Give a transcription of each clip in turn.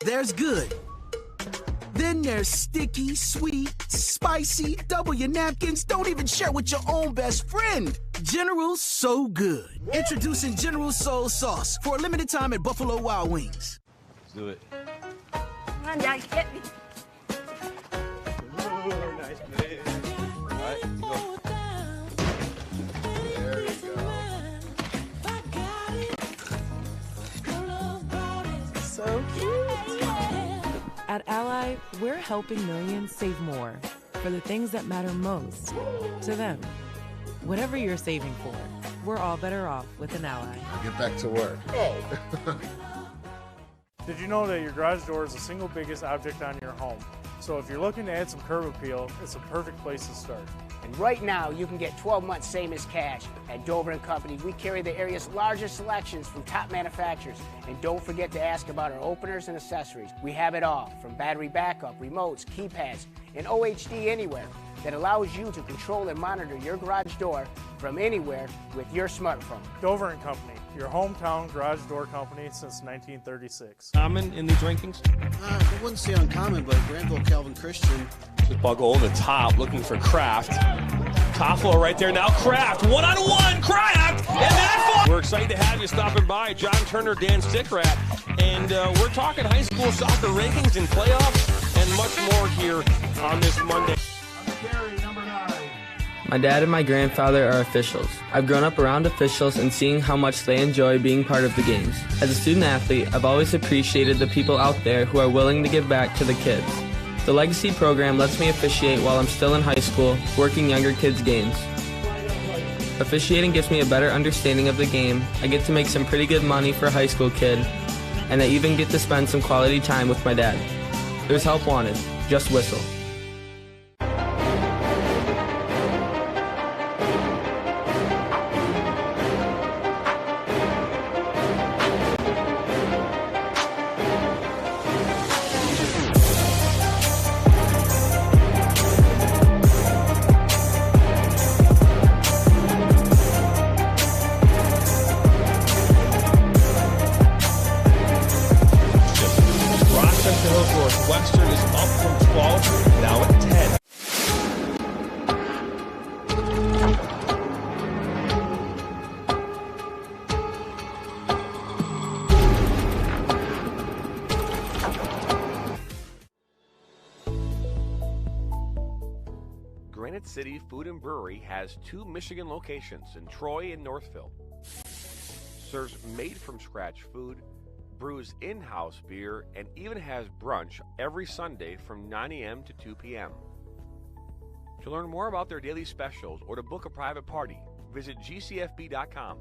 There's good. Then there's sticky, sweet, spicy, double your napkins, don't even share with your own best friend. General So Good. Introducing General Soul Sauce for a limited time at Buffalo Wild Wings. Let's do it. Come on, Dad, get me. Oh, nice play. All right, let's go. There you go. So cute. At Ally, we're helping millions save more for the things that matter most to them. Whatever you're saving for, we're all better off with an Ally. Get back to work. Did you know that your garage door is the single biggest object on your home? So if you're looking to add some curb appeal, it's a perfect place to start. And right now, you can get 12 months same as cash. At Dover & Company, we carry the area's largest selections from top manufacturers. And don't forget to ask about our openers and accessories. We have it all, from battery backup, remotes, keypads, and OHD Anywhere that allows you to control and monitor your garage door from anywhere with your smartphone. Dover & Company, your hometown garage door company since 1936. Common in these rankings? I wouldn't say uncommon, but Granville Calvin Christian. Just Buckle over the top, looking for Kraft. Toffolo right there now. Kraft, one-on-one, Kraft, and that We're excited to have you stopping by. John Turner, Dan Stickrat, and we're talking high school soccer rankings and playoffs and much more here on this Monday. My dad and my grandfather are officials. I've grown up around officials and seeing how much they enjoy being part of the games. As a student athlete, I've always appreciated the people out there who are willing to give back to the kids. The Legacy program lets me officiate while I'm still in high school, working younger kids' games. Officiating gives me a better understanding of the game. I get to make some pretty good money for a high school kid, and I even get to spend some quality time with my dad. There's help wanted. Just whistle. Northwestern is up from 12, now at 10. Granite City Food and Brewery has 2 Michigan locations in Troy and Northville. Serves made-from-scratch food, brews in-house beer, and even has brunch every Sunday from 9 a.m. to 2 p.m. To learn more about their daily specials or to book a private party, visit gcfb.com.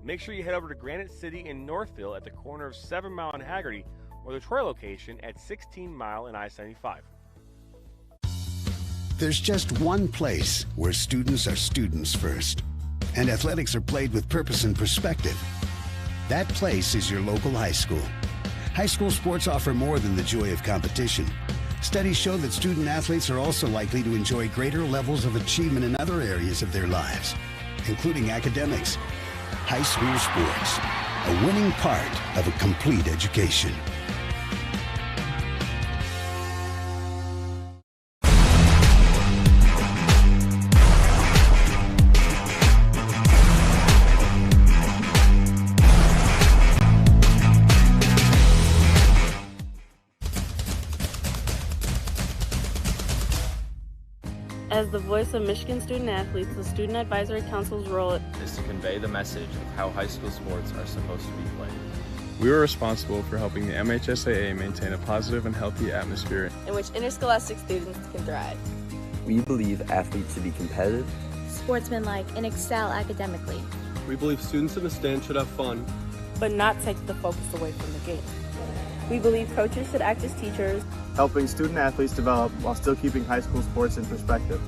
Make sure you head over to Granite City in Northville at the corner of 7 Mile and Haggerty, or the Troy location at 16 Mile and I-75. There's just one place where students are students first, and athletics are played with purpose and perspective. That place is your local high school. High school sports offer more than the joy of competition. Studies show that student athletes are also likely to enjoy greater levels of achievement in other areas of their lives, including academics. High school sports, a winning part of a complete education. As the voice of Michigan student athletes, the Student Advisory Council's role is to convey the message of how high school sports are supposed to be played. We are responsible for helping the MHSAA maintain a positive and healthy atmosphere in which interscholastic students can thrive. We believe athletes should be competitive, sportsmanlike, and excel academically. We believe students in the stands should have fun, but not take the focus away from the game. We believe coaches should act as teachers, helping student athletes develop while still keeping high school sports in perspective.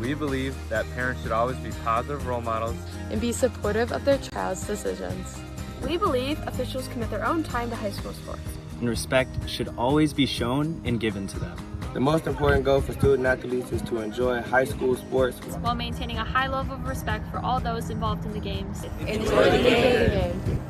We believe that parents should always be positive role models and be supportive of their child's decisions. We believe officials commit their own time to high school sports. And respect should always be shown and given to them. The most important goal for student athletes is to enjoy high school sports while maintaining a high level of respect for all those involved in the games. Enjoy the game.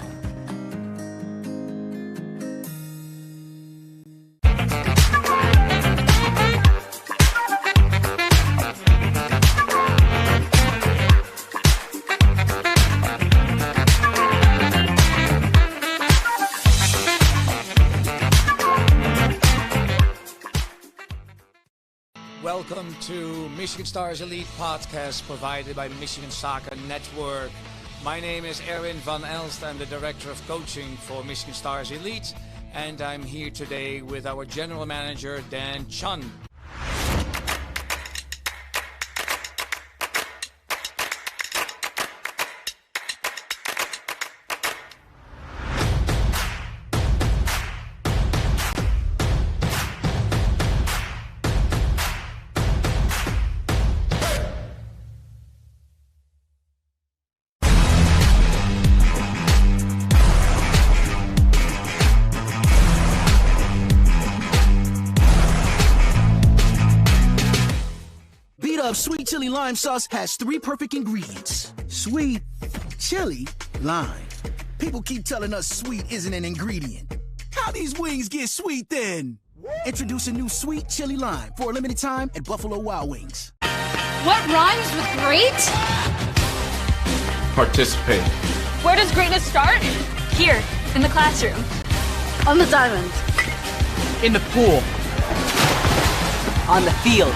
welcome to Michigan Stars Elite Podcast provided by Michigan Soccer Network. My name is Erwin van Elst. I'm the Director of Coaching for Michigan Stars Elite, and I'm here today with our General Manager, Dan Chun. Sweet chili lime sauce has 3 perfect ingredients. Sweet, chili, lime. People keep telling us sweet isn't an ingredient. How these wings get sweet then? Introduce a new sweet chili lime for a limited time at Buffalo Wild Wings. What rhymes with great? Participate. Where does greatness start? Here, in the classroom. On the diamond. In the pool. On the field.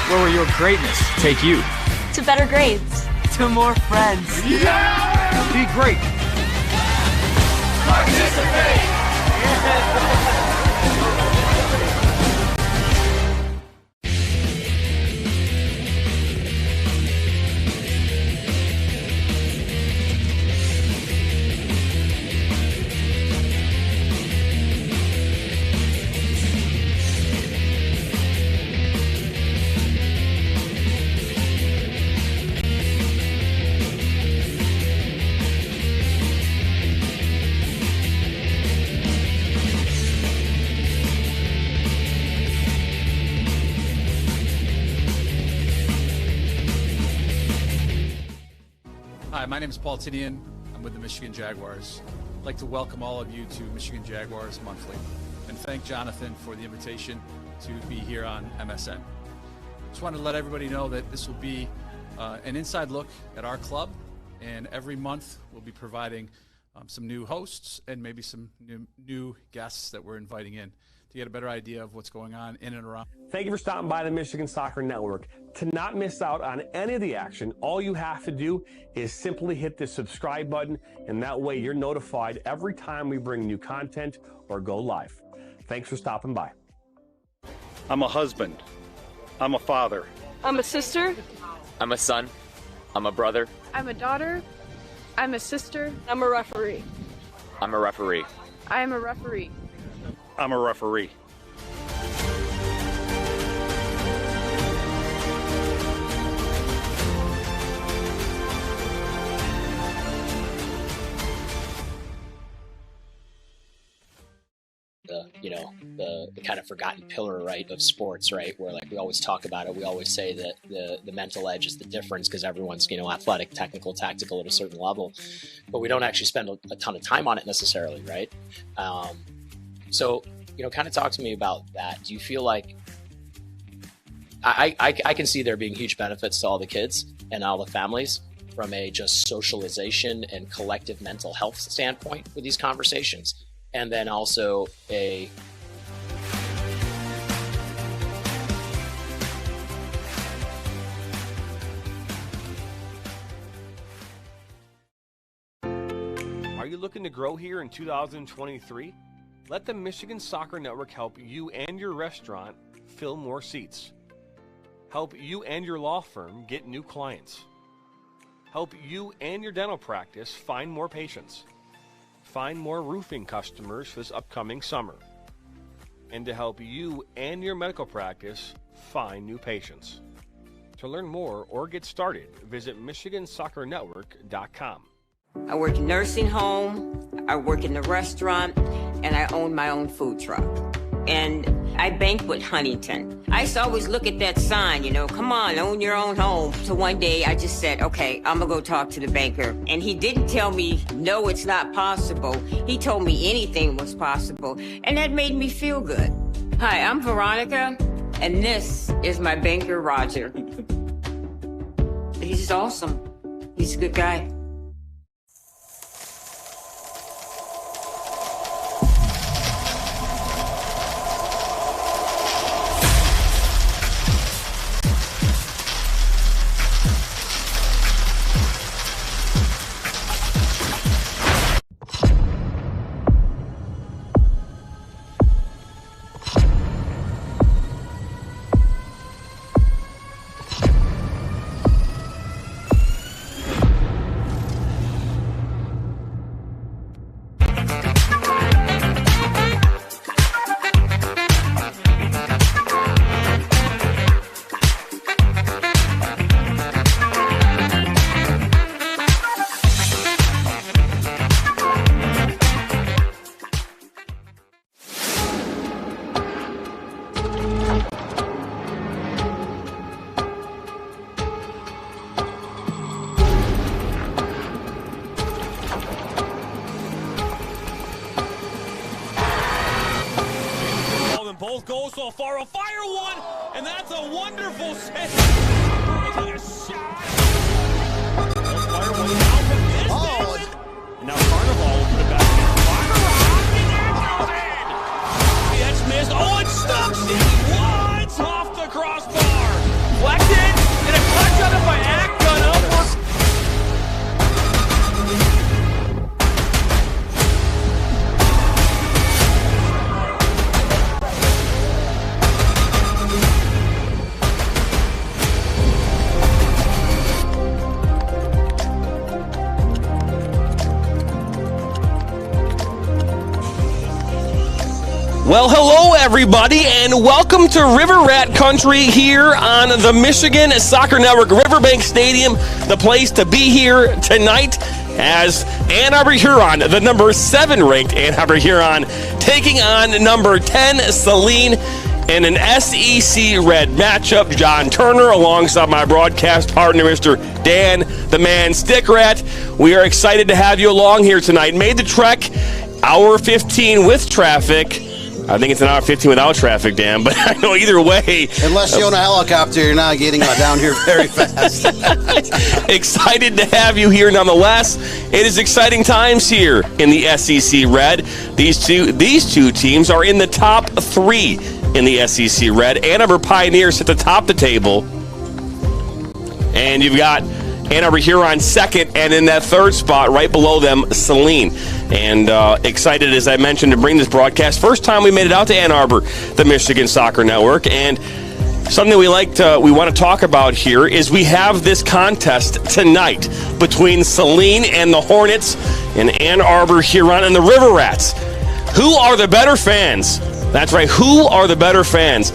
Where will your greatness take you? To better grades. To more friends. Yeah! Be great. Participate! My name is Paul Tinian. I'm with the Michigan Jaguars. I'd like to welcome all of you to Michigan Jaguars Monthly and thank Jonathan for the invitation to be here on MSN. Just wanted to let everybody know that this will be an inside look at our club, and every month we'll be providing some new hosts and maybe some new guests that we're inviting in to get a better idea of what's going on in and around. Thank you for stopping by the Michigan Soccer Network. To not miss out on any of the action, all you have to do is simply hit the subscribe button, and that way you're notified every time we bring new content or go live. Thanks for stopping by. I'm a husband. I'm a father. I'm a sister. I'm a son. I'm a brother. I'm a daughter. I'm a sister. I'm a referee. I'm a referee. I am a referee. I'm a referee. The kind of forgotten pillar, right, of sports, right, where like we always talk about it. We always say that the mental edge is the difference because everyone's, athletic, technical, tactical at a certain level, but we don't actually spend a ton of time on it necessarily, right? So, kind of talk to me about that. Do you feel like I can see there being huge benefits to all the kids and all the families from a just socialization and collective mental health standpoint with these conversations, and then also a Are you looking to grow here in 2023? Let the Michigan Soccer Network help you and your restaurant fill more seats. Help you and your law firm get new clients. Help you and your dental practice find more patients. Find more roofing customers this upcoming summer. And to help you and your medical practice find new patients. To learn more or get started, visit MichiganSoccerNetwork.com. I work in nursing home, I work in the restaurant, and I own my own food truck. And I bank with Huntington. I used to always look at that sign, come on, own your own home. So one day I just said, okay, I'm gonna go talk to the banker. And he didn't tell me, no, it's not possible. He told me anything was possible. And that made me feel good. Hi, I'm Veronica, and this is my banker, Roger. He's awesome. He's a good guy. goal so far. A fire one, and that's a wonderful save. Fire one out from distance. And now Carnival will put it back in. Fire rock, and there goes in. That's missed. Oh, it's stuck. What's off the crossbar? Deflected, and a clutch on it by Ackgun upward. Well, hello, everybody, and welcome to River Rat Country here on the Michigan Soccer Network, Riverbank Stadium, the place to be here tonight as Ann Arbor Huron, the number 7 ranked Ann Arbor Huron, taking on number 10 Saline in an SEC Red matchup. John Turner alongside my broadcast partner, Mr. Dan the Man Stickrat. We are excited to have you along here tonight. Made the trek, hour 15 with traffic. I think it's an hour 15 without traffic, Dan, but I know either way. Unless you own a helicopter, you're not getting down here very fast. Excited to have you here nonetheless. It is exciting times here in the SEC Red. These two teams are in the top 3 in the SEC Red. Ann Arbor Pioneers at the top of the table. And you've got Ann Arbor Huron second, and in that third spot, right below them, Saline. And excited, as I mentioned, to bring this broadcast. First time we made it out to Ann Arbor, the Michigan Soccer Network. And something we want to talk about here is we have this contest tonight between Saline and the Hornets and Ann Arbor Huron and the River Rats. Who are the better fans? That's right, who are the better fans?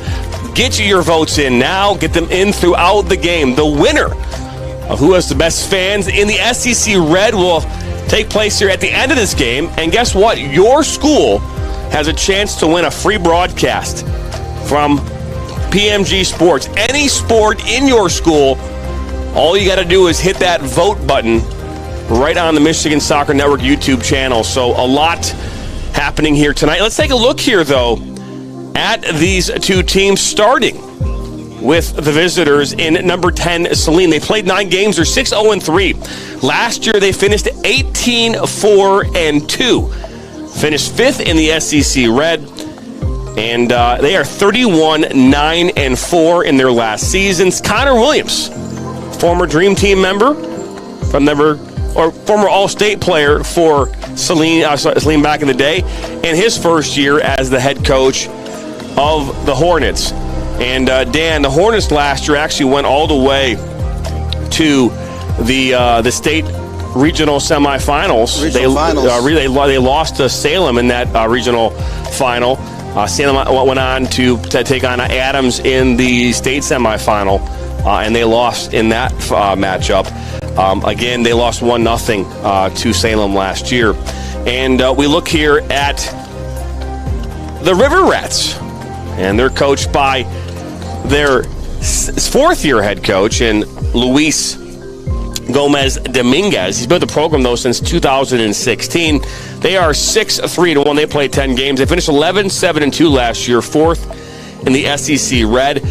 Get your votes in now. Get them in throughout the game. The winner of who has the best fans in the SEC Red will take place here at the end of this game. And guess what? Your school has a chance to win a free broadcast from PMG Sports. Any sport in your school, all you got to do is hit that vote button right on the Michigan Soccer Network YouTube channel. So a lot happening here tonight. Let's take a look here, though, at these two teams, starting with the visitors in number 10, Saline. They played 9 games. They're 6-0-3. Last year, they finished 18-4-2. Finished 5th in the SEC Red. And they are 31-9-4 in their last seasons. Connor Williams, former Dream Team member, former All-State player for Saline back in the day, and his first year as the head coach of the Hornets. And Dan, the Hornets last year actually went all the way to the state regional semifinals. They lost to Salem in that regional final. Salem went on to take on Adams in the state semifinal, and they lost in that matchup. Again, they lost 1-0 to Salem last year. And we look here at the River Rats, and they're coached by their 4th-year head coach in Luis Gomez Dominguez. He's been with the program, though, since 2016. They are 6-3-1. They played 10 games. They finished 11-7-2 last year, 4th in the SEC Red.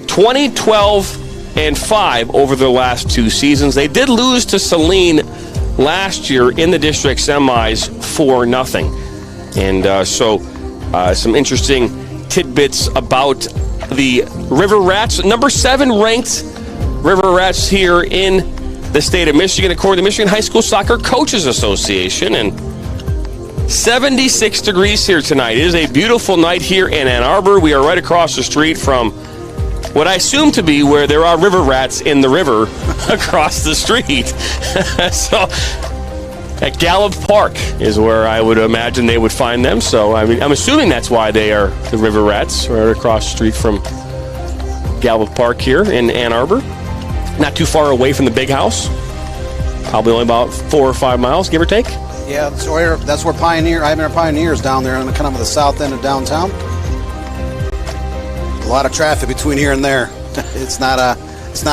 20-12-5 over their last 2 seasons. They did lose to Saline last year in the district semis 4-0. And so some interesting tidbits about the River Rats. Number 7 ranked River Rats here in the state of Michigan, according to the Michigan High School Soccer Coaches Association. And 76 degrees here tonight. It is a beautiful night here in Ann Arbor. We are right across the street from what I assume to be where there are river rats in the river across the street. So at Gallup Park is where I would imagine they would find them. So I mean, I'm assuming that's why they are the river rats, right across the street from Gallup Park here in Ann Arbor. Not too far away from the big house. Probably only about 4 or 5 miles, give or take. Yeah, that's where Pioneers down there on kind of the south end of downtown. A lot of traffic between here and there. It's not a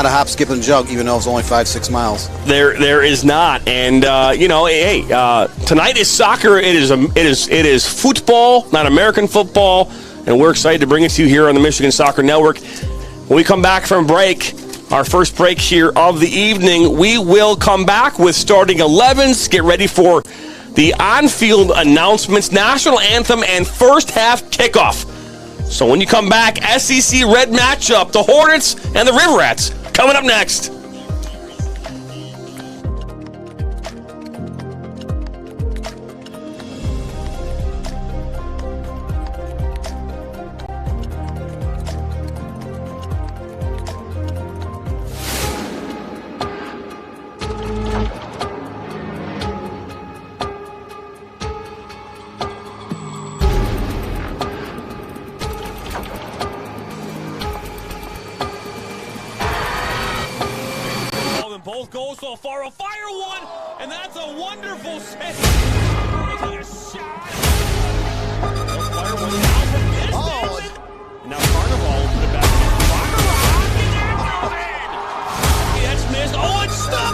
hop, skip, and jump, even though it's only 5-6 miles. There is not, and tonight is soccer. It is football, not American football. and we're excited to bring it to you here on the Michigan Soccer Network. When we come back from break, our first break here of the evening, we will come back with starting 11s. Get ready for the on-field announcements, national anthem, and first half kickoff. So when you come back, SEC Red matchup, the Hornets and the River Rats, coming up next. Both goals so far. A fire one, and that's a wonderful save. Take a shot. Fire one down from distance. And now Carnival to the back. Fire rock, and there goes in. That's missed. Oh, it's stuck.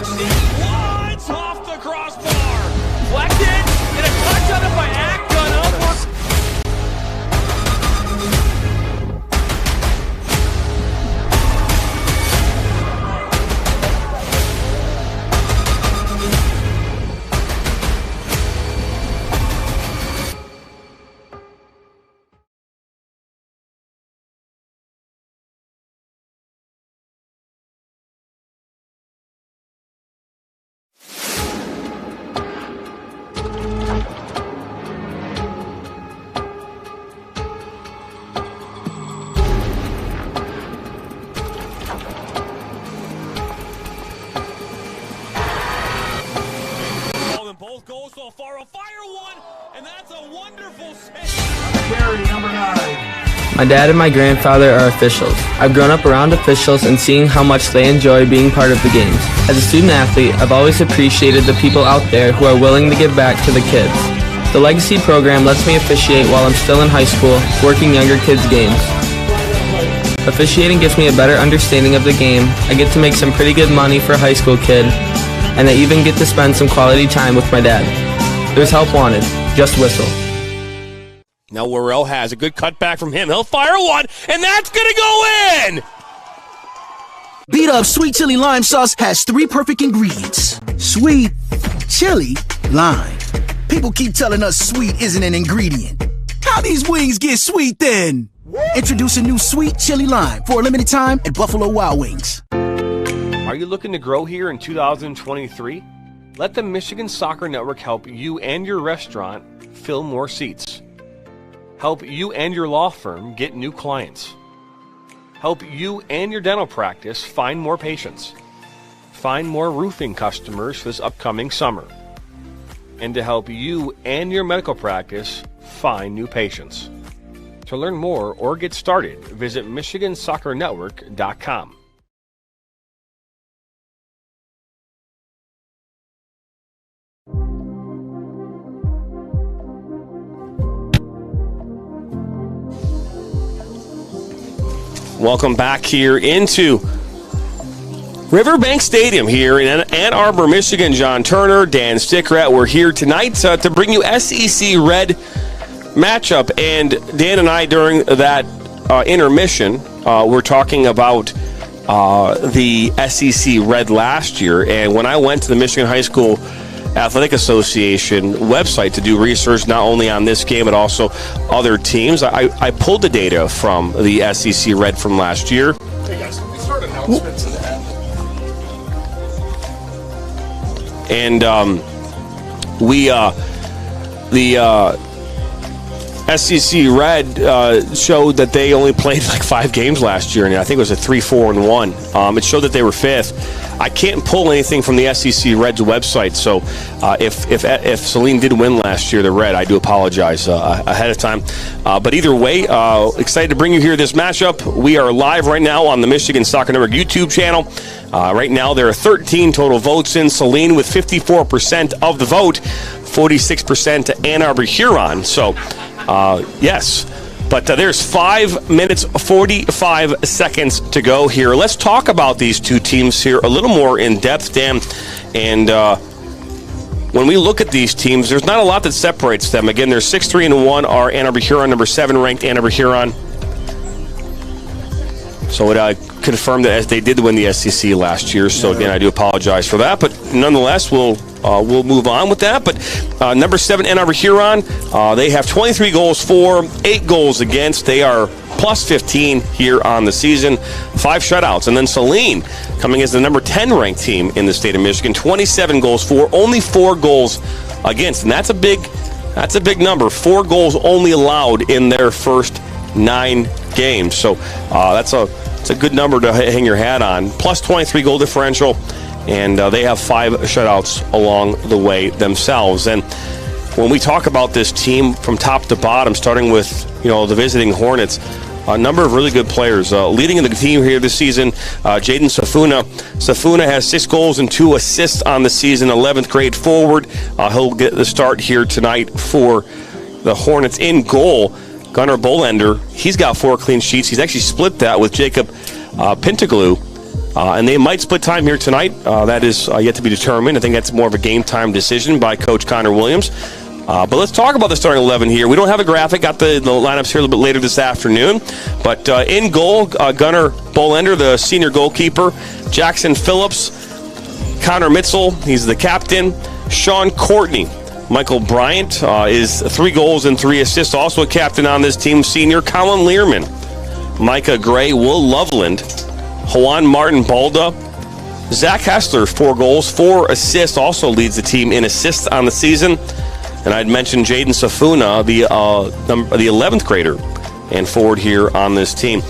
It's off the crossbar. Deflected, and a touch on it by Acton. Both goals so far. A fire one, and that's a wonderful save. Carry number 9. My dad and my grandfather are officials. I've grown up around officials and seeing how much they enjoy being part of the games. As a student athlete, I've always appreciated the people out there who are willing to give back to the kids. The Legacy program lets me officiate while I'm still in high school, working younger kids' games. Officiating gives me a better understanding of the game. I get to make some pretty good money for a high school kid, and I even get to spend some quality time with my dad. There's help wanted. Just whistle. Now Worrell has a good cutback from him. He'll fire one, and that's going to go in! Beat Up Sweet Chili Lime Sauce has 3 perfect ingredients. Sweet, chili, lime. People keep telling us sweet isn't an ingredient. How these wings get sweet then? Introducing new Sweet Chili Lime for a limited time at Buffalo Wild Wings. Are you looking to grow here in 2023? Let the Michigan Soccer Network help you and your restaurant fill more seats. Help you and your law firm get new clients. Help you and your dental practice find more patients. Find more roofing customers this upcoming summer. And to help you and your medical practice find new patients. To learn more or get started, visit MichiganSoccerNetwork.com. Welcome back here into Riverbank Stadium here in Ann Arbor, Michigan. John Turner, Dan Stickrat. We're here tonight to bring you SEC Red matchup. And Dan and I, during that intermission, we're talking about the SEC Red last year. And when I went to the Michigan High School Athletic Association website to do research not only on this game but also other teams, I pulled the data from the SEC Red from last year. Hey guys, can we start announcements in the app? And the SEC Red showed that they only played like 5 games last year, and I think it was a 3-4-1. It showed that they were 5th. I can't pull anything from the SEC Red's website, so if Saline did win last year, the Red, I do apologize ahead of time. But either way, excited to bring you here this matchup. We are live right now on the Michigan Soccer Network YouTube channel. Right now, there are 13 total votes in. Saline with 54% of the vote, 46% to Ann Arbor Huron. So, yes. But there's 5 minutes, 45 seconds to go here. Let's talk about these two teams here a little more in depth, Dan. And when we look at these teams, there's not a lot that separates them. Again, they're 6-3-1 are Ann Arbor Huron, number 7 ranked Ann Arbor Huron. So it confirmed that they did win the SEC last year. So again, I do apologize for that, but nonetheless, we'll move on with that. But number 7 Ann Arbor Huron, they have 23 goals for, 8 goals against. They are plus 15 here on the season, 5 shutouts. And then Saline coming as the number 10 ranked team in the state of Michigan, 27 goals for, only 4 goals against, and that's a big number. 4 goals only allowed in their first 9 games. So it's a good number to hang your hat on. Plus 23 goal differential, and they have 5 shutouts along the way themselves. And when we talk about this team from top to bottom, starting with the visiting Hornets, a number of really good players. Leading the team here this season, Jaden Safuna. Safuna has 6 goals and 2 assists on the season, 11th grade forward. He'll get the start here tonight for the Hornets. In goal, Gunnar Bolender, he's got 4 clean sheets. He's actually split that with Jacob Pintiglu. And they might split time here tonight. That is yet to be determined. I think that's more of a game time decision by Coach Connor Williams. But let's talk about the starting 11 here. We don't have a graphic. Got the lineups here a little bit later this afternoon. But in goal, Gunnar Bolender, the senior goalkeeper. Jackson Phillips, Connor Mitzel, he's the captain. Sean Courtney. Michael Bryant is 3 goals and 3 assists. Also a captain on this team, senior Colin Learman. Micah Gray, Will Loveland, Juan Martin Balda. Zach Hessler, 4 goals, 4 assists. Also leads the team in assists on the season. And I'd mentioned Jaden Safuna, the 11th grader and forward here on this team.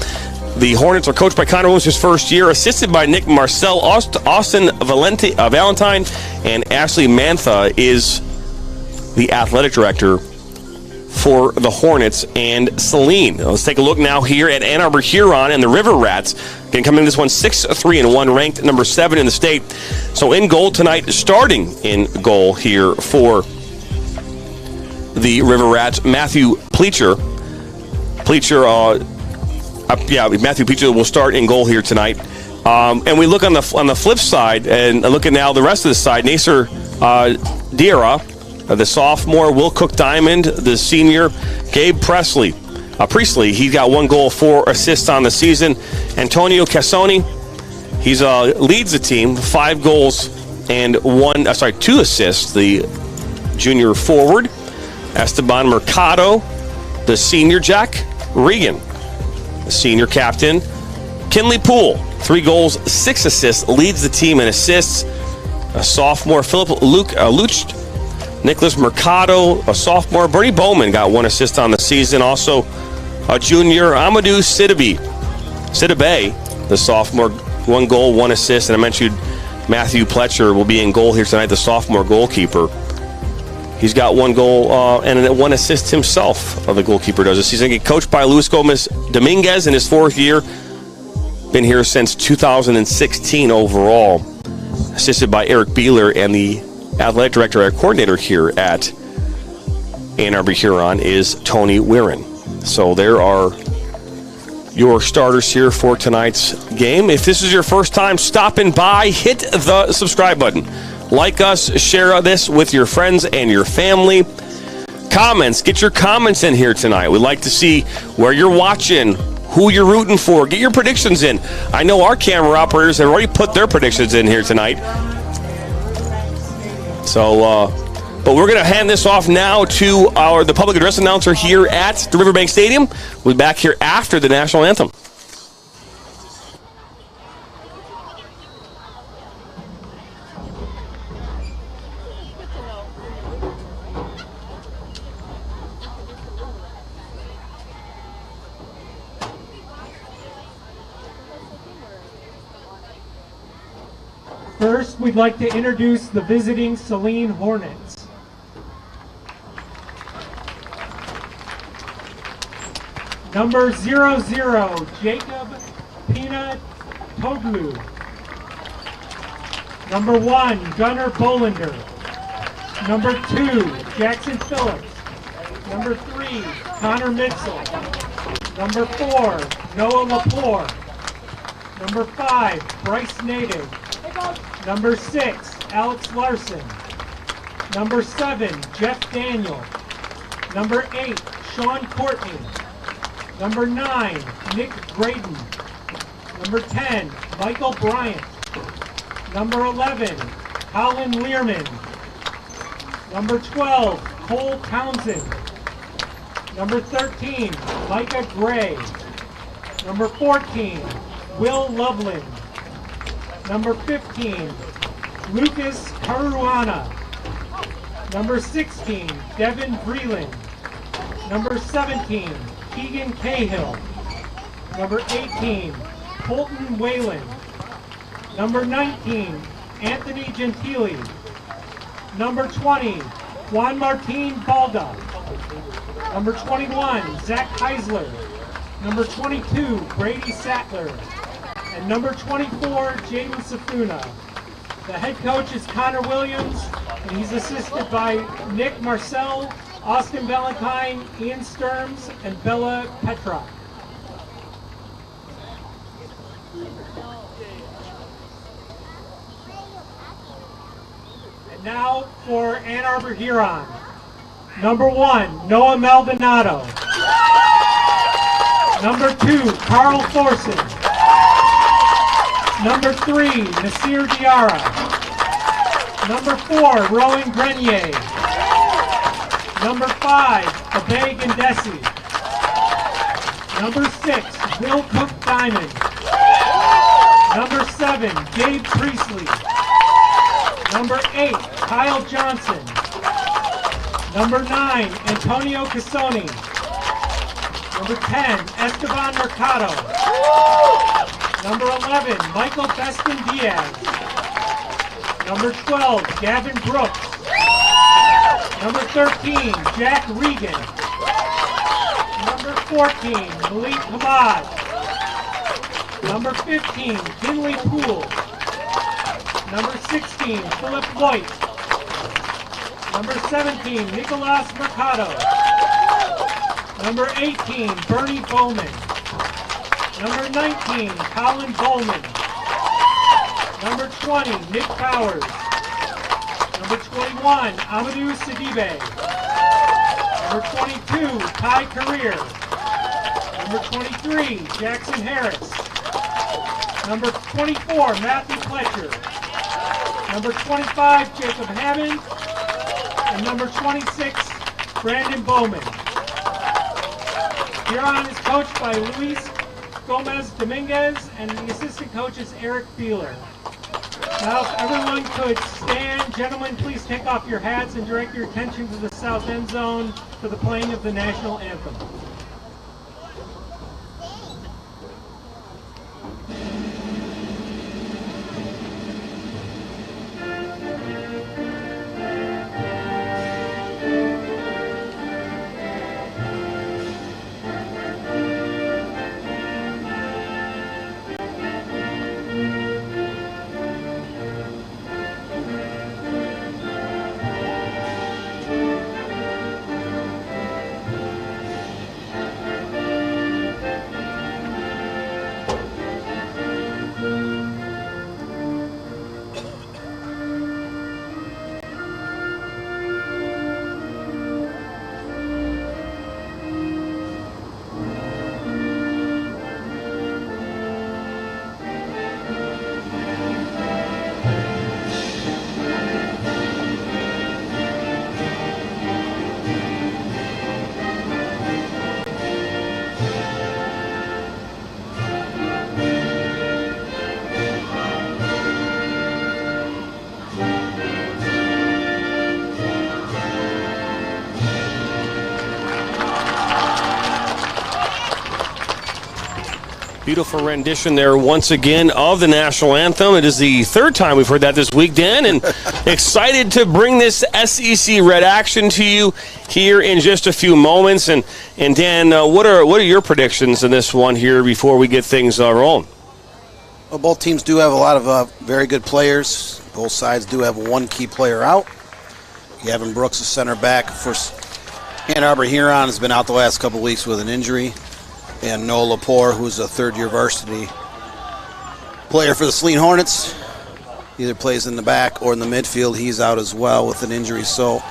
The Hornets are coached by Connor Williams his first year, assisted by Nick Marcel, Austin Valentine, and Ashley Mantha is the athletic director for the Hornets and Saline. Let's take a look now here at Ann Arbor Huron and the River Rats. Again, coming in this one 6-3-1, ranked number 7 in the state. So in goal tonight, starting in goal here for the River Rats, Matthew Pleacher. Matthew Pleacher will start in goal here tonight. And we look on the flip side, and look at now the rest of the side. Nasser Diarra, the sophomore, Will Cook Diamond, the senior, Gabe Priestley, he's got 1 goal, 4 assists on the season. Antonio Cassoni, he's leads the team, 5 goals and 2 assists, the junior forward. Esteban Mercado, the senior. Jack Regan, the senior captain. Kinley Poole, 3 goals, 6 assists, leads the team in assists. A sophomore, Philip Lucht. Nicholas Mercado, a sophomore. Bernie Bowman got 1 assist on the season. Also, a junior, Amadou Sidibe, the sophomore, 1 goal, 1 assist. And I mentioned Matthew Pletcher will be in goal here tonight, the sophomore goalkeeper. He's got 1 goal and 1 assist himself, the goalkeeper does this season. Coached by Luis Gomez Dominguez in his 4th year. Been here since 2016 overall. Assisted by Eric Beeler, and the athletic director and coordinator here at Ann Arbor Huron is Tony Weirin. So there are your starters here for tonight's game. If this is your first time stopping by, hit the subscribe button. Like us, share this with your friends and your family. Comments, get your comments in here tonight. We'd like to see where you're watching, who you're rooting for. Get your predictions in. I know our camera operators have already put their predictions in here tonight. So, but we're going to hand this off now to the public address announcer here at the Riverbank Stadium. We'll be back here after the national anthem. First, we'd like to introduce the visiting Saline Hornets. Number 00, Jacob Peanut Toglu. Number 1, Gunnar Bolender. Number 2, Jackson Phillips. Number 3, Connor Mitzel. Number 4, Noah Lepore. Number 5, Bryce Native. Number 6, Alex Larson. Number 7, Jeff Daniel. Number 8, Sean Courtney. Number 9, Nick Graydon. Number 10, Michael Bryant. Number 11, Colin Learman. Number 12, Cole Townsend. Number 13, Micah Gray. Number 14, Will Loveland. Number 15, Lucas Caruana. Number 16, Devin Breland. Number 17, Keegan Cahill. Number 18, Colton Whalen. Number 19, Anthony Gentili. Number 20, Juan Martin Balda. Number 21, Zach Heisler. Number 22, Brady Sattler. And number 24, Jaden Safuna. The head coach is Connor Williams, and he's assisted by Nick Marcel, Austin Valentine, Ian Sturms, and Bella Petrock. And now for Ann Arbor Huron. Number 1, Noah Maldonado. Number 2, Carl Thorson. Number 3, Nasir Diarra. Number 4, Rowan Grenier. Number 5, Abay Gandesi. Number 6, Will Cook Diamond. Number 7, Gabe Priestley. Number 8, Kyle Johnson. Number 9, Antonio Casoni. Number 10, Esteban Mercado. Number 11, Michael Beston Diaz. Number 12, Gavin Brooks. Number 13, Jack Regan. Number 14, Malik Hamad. Number 15, Kinley Poole. Number 16, Philip White. Number 17, Nicolas Mercado. Number 18, Bernie Bowman. Number 19, Colin Bowman. Number 20, Nick Powers. Number 21, Amadou Sidibe. Number 22, Ty Career. Number 23, Jackson Harris. Number 24, Matthew Fletcher. Number 25, Jacob Hammond. And number 26, Brandon Bowman. Huron is coached by Luis Gomez Dominguez, and the assistant coach is Eric Beeler. Now, if everyone could stand, gentlemen, please take off your hats and direct your attention to the south end zone for the playing of the national anthem. Beautiful rendition there once again of the national anthem. It is the third time we've heard that this week, Dan, and excited to bring this SEC Red action to you here in just a few moments. And Dan, what are your predictions in this one here before we get things rolling? Well, both teams do have a lot of very good players. Both sides do have one key player out. Gavin Brooks, the center back for Ann Arbor Huron, has been out the last couple weeks with an injury. And Noah Lepore, who's a third-year varsity player for the Saline Hornets. either plays in the back or in the midfield. He's out as well with an injury. So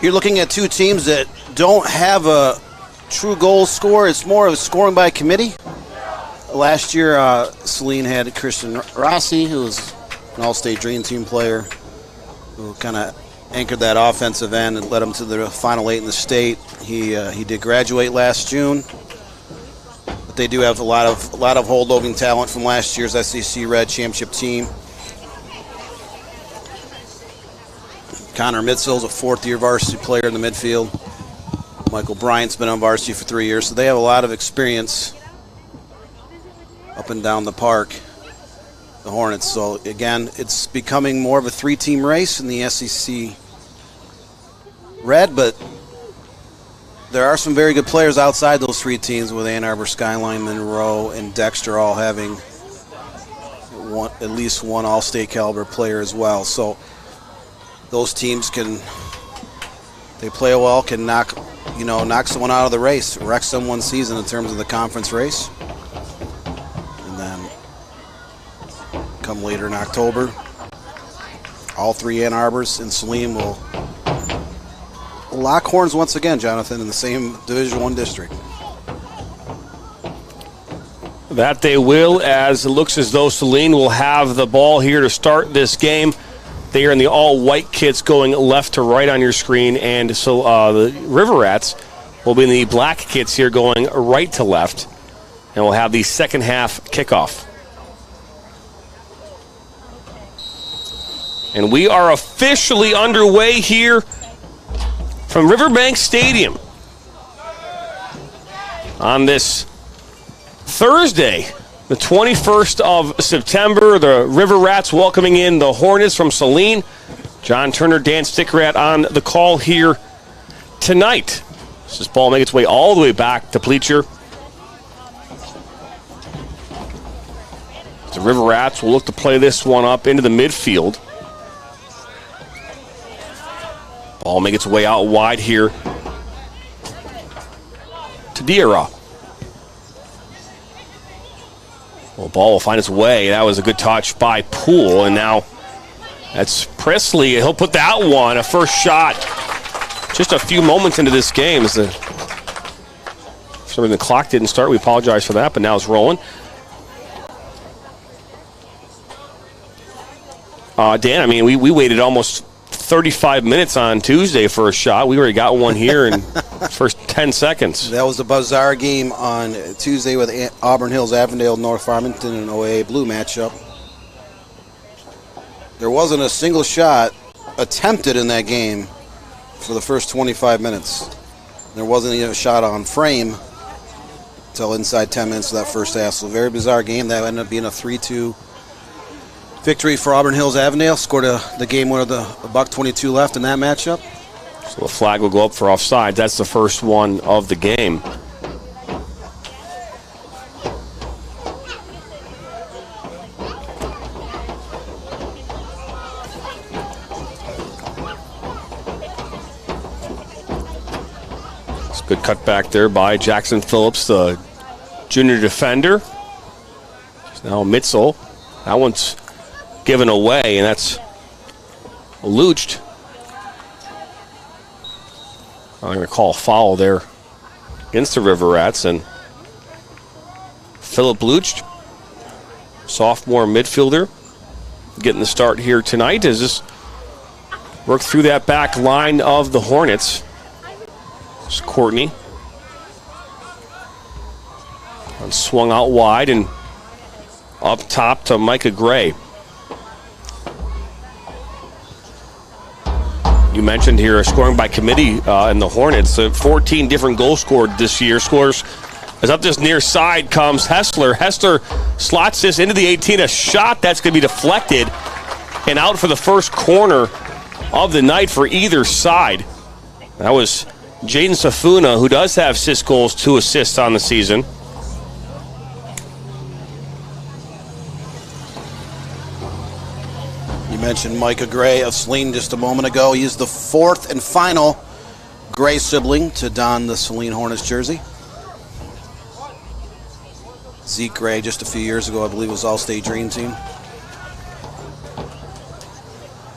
you're looking at two teams that don't have a true goal scorer. It's more of a scoring by committee. Last year, Saline had Christian Rossi, who was an all-state Dream Team player, who kind of anchored that offensive end and led them to the Final 8 in the state. He did graduate last June. They do have a lot of holdoving talent from last year's SEC Red Championship team. Connor Mitzel's a fourth-year varsity player in the midfield. Michael Bryant's been on varsity for 3 years, so they have a lot of experience up and down the park, the Hornets. So again, it's becoming more of a three-team race in the SEC Red, but there are some very good players outside those three teams, with Ann Arbor, Skyline, Monroe, and Dexter all having at least one all-state caliber player as well. So those teams they play well, can knock someone out of the race, wreck someone's season in terms of the conference race. And then come later in October, all three Ann Arbors and Saline will lock horns once again, Jonathan, in the same Division I district. That they will, as it looks as though Saline will have the ball here to start this game. They are in the all-white kits going left to right on your screen, and so the River Rats will be in the black kits here going right to left, and we'll have the second half kickoff. And we are officially underway here from Riverbank Stadium on this Thursday, the 21st of September. The River Rats welcoming in the Hornets from Saline. John Turner, Dan Stickerat on the call here tonight. This ball makes its way all the way back to Bleacher. The River Rats will look to play this one up into the midfield. Ball make its way out wide here to Diarra. Well, ball will find its way. That was a good touch by Poole, and now that's Presley. He'll put that one, a first shot, just a few moments into this game. For some reason the clock didn't start. We apologize for that, but now it's rolling. Dan, I mean, we waited almost 35 minutes on Tuesday for a shot. We already got one here in the first 10 seconds. That was a bizarre game on Tuesday with Auburn Hills, Avondale, North Farmington, and OAA Blue matchup. There wasn't a single shot attempted in that game for the first 25 minutes. There wasn't even a shot on frame until inside 10 minutes of that first half. So a very bizarre game. That ended up being a 3-2 victory for Auburn Hills Avondale. Scored the game winner, the $1:22 left in that matchup. So the flag will go up for offside. That's the first one of the game. It's a good cutback there by Jackson Phillips, the junior defender. Now Mitzel. That one's given away, and that's Lucht. I'm going to call a foul there against the River Rats, and Philip Lucht, sophomore midfielder, getting the start here tonight as this work through that back line of the Hornets. It's Courtney. And swung out wide and up top to Micah Gray. You mentioned here scoring by committee in the Hornets. 14 different goals scored this year. Scores as up this near side comes Hessler. Hessler slots this into the 18. A shot that's going to be deflected and out for the first corner of the night for either side. That was Jaden Safuna, who does have 6 goals, 2 assists on the season. You mentioned Micah Gray of Saline just a moment ago. He's the 4th and final Gray sibling to don the Saline Hornets jersey. Zeke Gray just a few years ago, I believe, was All-State Dream Team.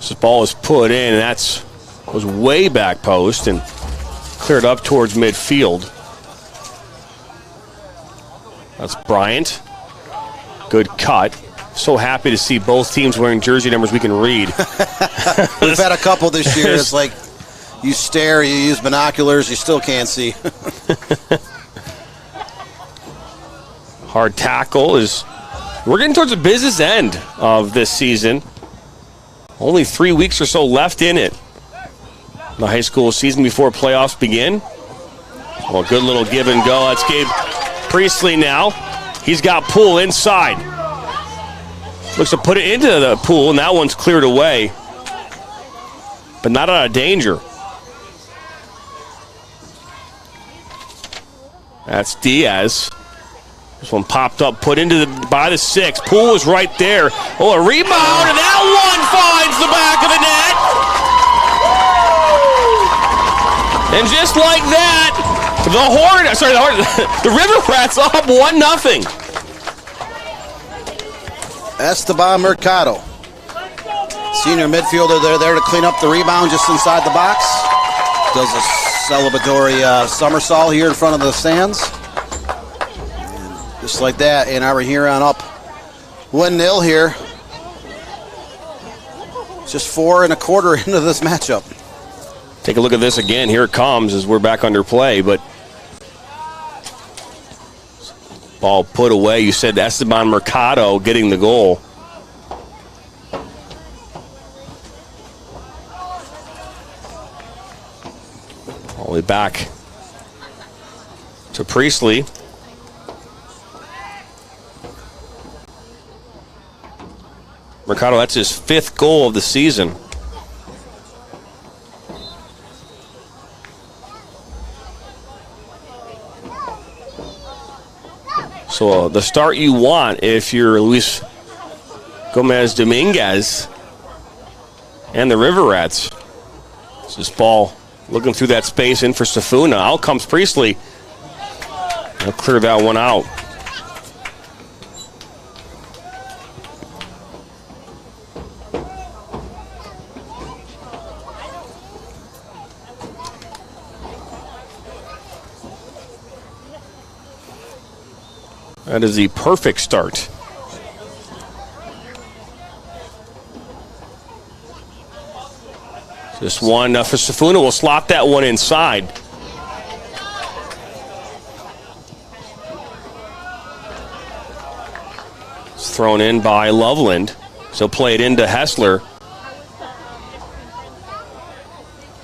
This ball was put in, and that was way back post and cleared up towards midfield. That's Bryant. Good cut. So happy to see both teams wearing jersey numbers we can read. We've had a couple this year. It's like you stare, you use binoculars, you still can't see. Hard tackle is... We're getting towards the business end of this season. Only 3 weeks or so left in it. The high school season before playoffs begin. Well, good little give and go. That's Gabe Priestley now. He's got Poole inside. Looks to put it into the pool, and that one's cleared away. But not out of danger. That's Diaz. This one popped up, put into by the 6. Poole was right there. Oh, a rebound, and that one finds the back of the net. And just like that, the River Rats up 1-0. Esteban Mercado. Senior midfielder, they're there to clean up the rebound just inside the box. Does a celebratory somersault here in front of the stands. And just like that, Ann Arbor Huron up 1-0 here. Just 4 1/4 into this matchup. Take a look at this again. Here it comes as we're back under play, but ball put away. You said Esteban Mercado getting the goal. All the way back to Priestley. Mercado, that's his 5th goal of the season. So the start you want if you're Luis Gomez Dominguez and the River Rats. It's this ball looking through that space in for Safuna. Out comes Priestley. He'll clear that one out. That is the perfect start. Just one for Safuna. Will slot that one inside. It's thrown in by Loveland. So play it into Hessler.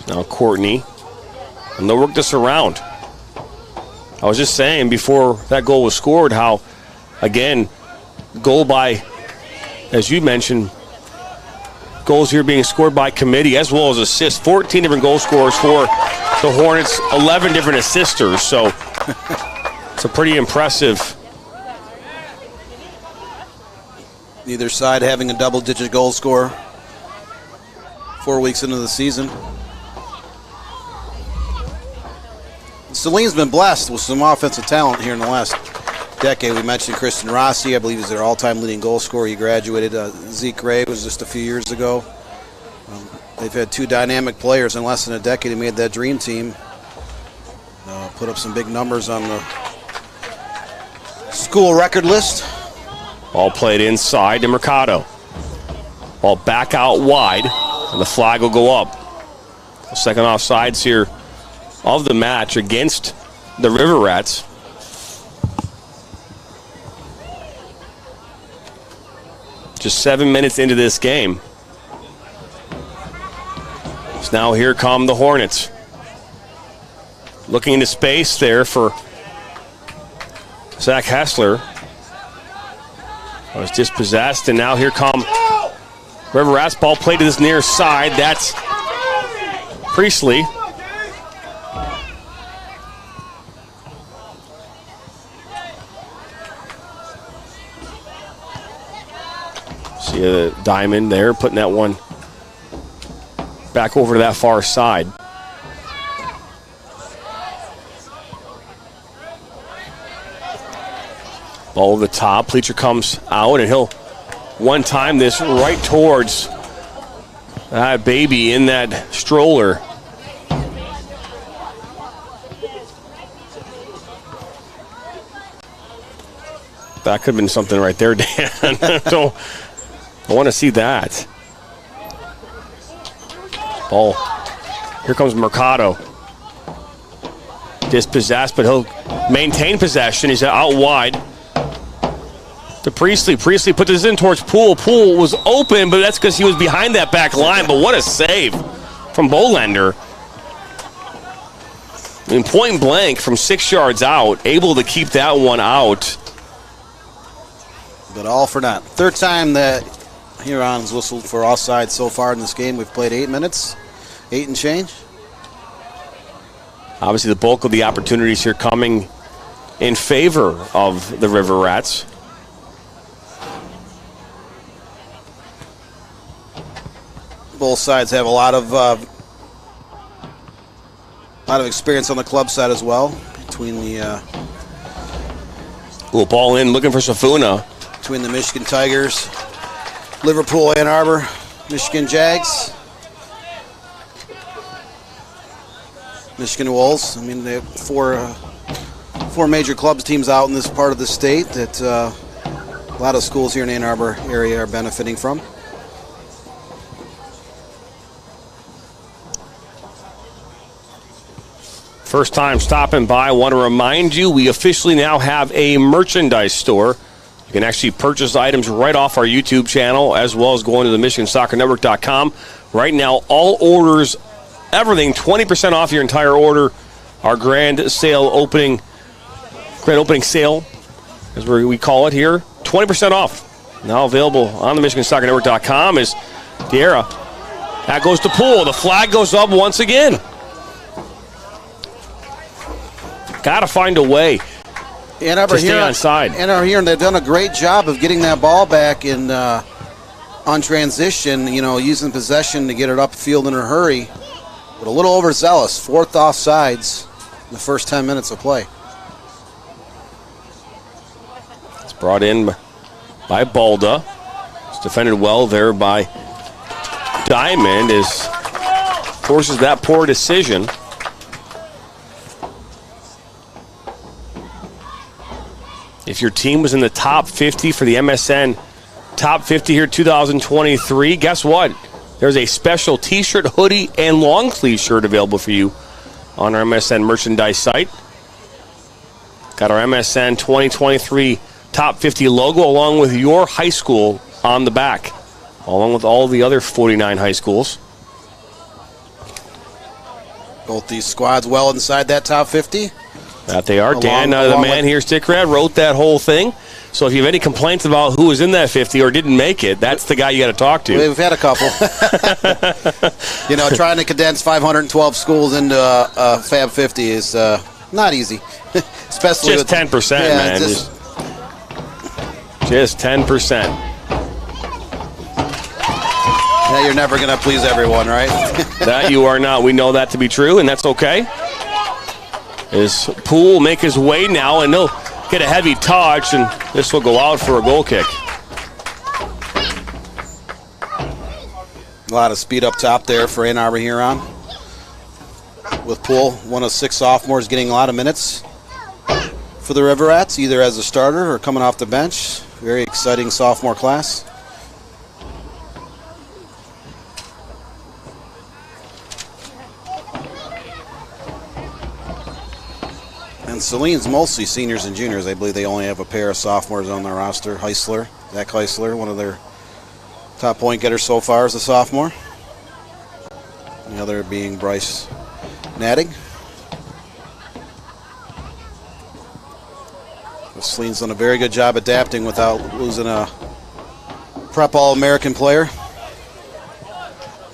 Now Courtney. And they'll work this around. I was just saying before that goal was scored how, again, goal by, as you mentioned, goals here being scored by committee as well as assists. 14 different goal scorers for the Hornets, 11 different assisters. So it's a pretty impressive. Neither side having a double-digit goal scorer 4 weeks into the season. Saline's been blessed with some offensive talent here in the last decade. We mentioned Christian Rossi. I believe he's their all-time leading goal scorer. He graduated. Zeke Ray was just a few years ago. They've had 2 dynamic players in less than a decade who made that dream team. Put up some big numbers on the school record list. Ball played inside to Mercado. Ball back out wide, and the flag will go up. Second offsides here of the match against the River Rats. Just 7 minutes into this game. So now here come the Hornets. Looking into space there for Zach Hessler. Was dispossessed, and now here come River Rats. Ball played to this near side. That's Priestley. See a diamond there, putting that one back over to that far side. Ball over the top. Pleacher comes out, and he'll one time this right towards That baby in that stroller. That could have been something right there, Dan. So I want to see that. Ball. Here comes Mercado. Dispossessed, but he'll maintain possession. He's out wide to Priestley. Priestley put this in towards Poole. Poole was open, but that's because he was behind that back line. But what a save from Bolender. I mean, point blank from 6 yards out, able to keep that one out. But all for naught. Third time that Huron's whistled for offside so far in this game. We've played 8 minutes, 8 and change. Obviously, the bulk of the opportunities here coming in favor of the River Rats. Both sides have a lot of experience on the club side as well. Between the ball in, looking for Safuna. Between the Michigan Tigers, Liverpool, Ann Arbor, Michigan Jags, Michigan Wolves. I mean, they have four major clubs teams out in this part of the state that a lot of schools here in the Ann Arbor area are benefiting from. First time stopping by, I want to remind you we officially now have a merchandise store. You can actually purchase items right off our YouTube channel as well as going to the MichiganSoccerNetwork.com. Right now, all orders, everything, 20% off your entire order. Our grand opening sale, as we call it here, 20% off. Now available on the MichiganSoccerNetwork.com is Diarra. That goes to Poole. The flag goes up once again. Got to find a way to stay onside. Ann Arbor here, and they've done a great job of getting that ball back in on transition, using possession to get it upfield in a hurry. But a little overzealous. 4th offsides in the first 10 minutes of play. It's brought in by Balda. It's defended well there by Diamond. Forces that poor decision. If your team was in the top 50 for the MSN top 50 here 2023, guess what? There's a special t-shirt, hoodie, and long sleeve shirt available for you on our MSN merchandise site. Got our MSN 2023 top 50 logo along with your high school on the back, along with all the other 49 high schools. Both these squads well inside that top 50. That they are. Dan, the man here, Stickrad, wrote that whole thing. So if you have any complaints about who was in that 50 or didn't make it, that's the guy you got to talk to. We've had a couple. Trying to condense 512 schools into a Fab 50 is not easy. Especially just 10%, man. Just 10%. Yeah, you're never going to please everyone, right? That you are not. We know that to be true, and that's okay. As Poole make his way now, and he'll get a heavy touch, and this will go out for a goal kick. A lot of speed up top there for Ann Arbor Huron. With Poole, one of 6 sophomores, getting a lot of minutes for the River Rats, either as a starter or coming off the bench. Very exciting sophomore class. And Saline's mostly seniors and juniors. I believe they only have a pair of sophomores on their roster. Zach Heisler, one of their top point getters so far as a sophomore. The other being Bryce Natting. Saline's done a very good job adapting without losing a prep All-American player.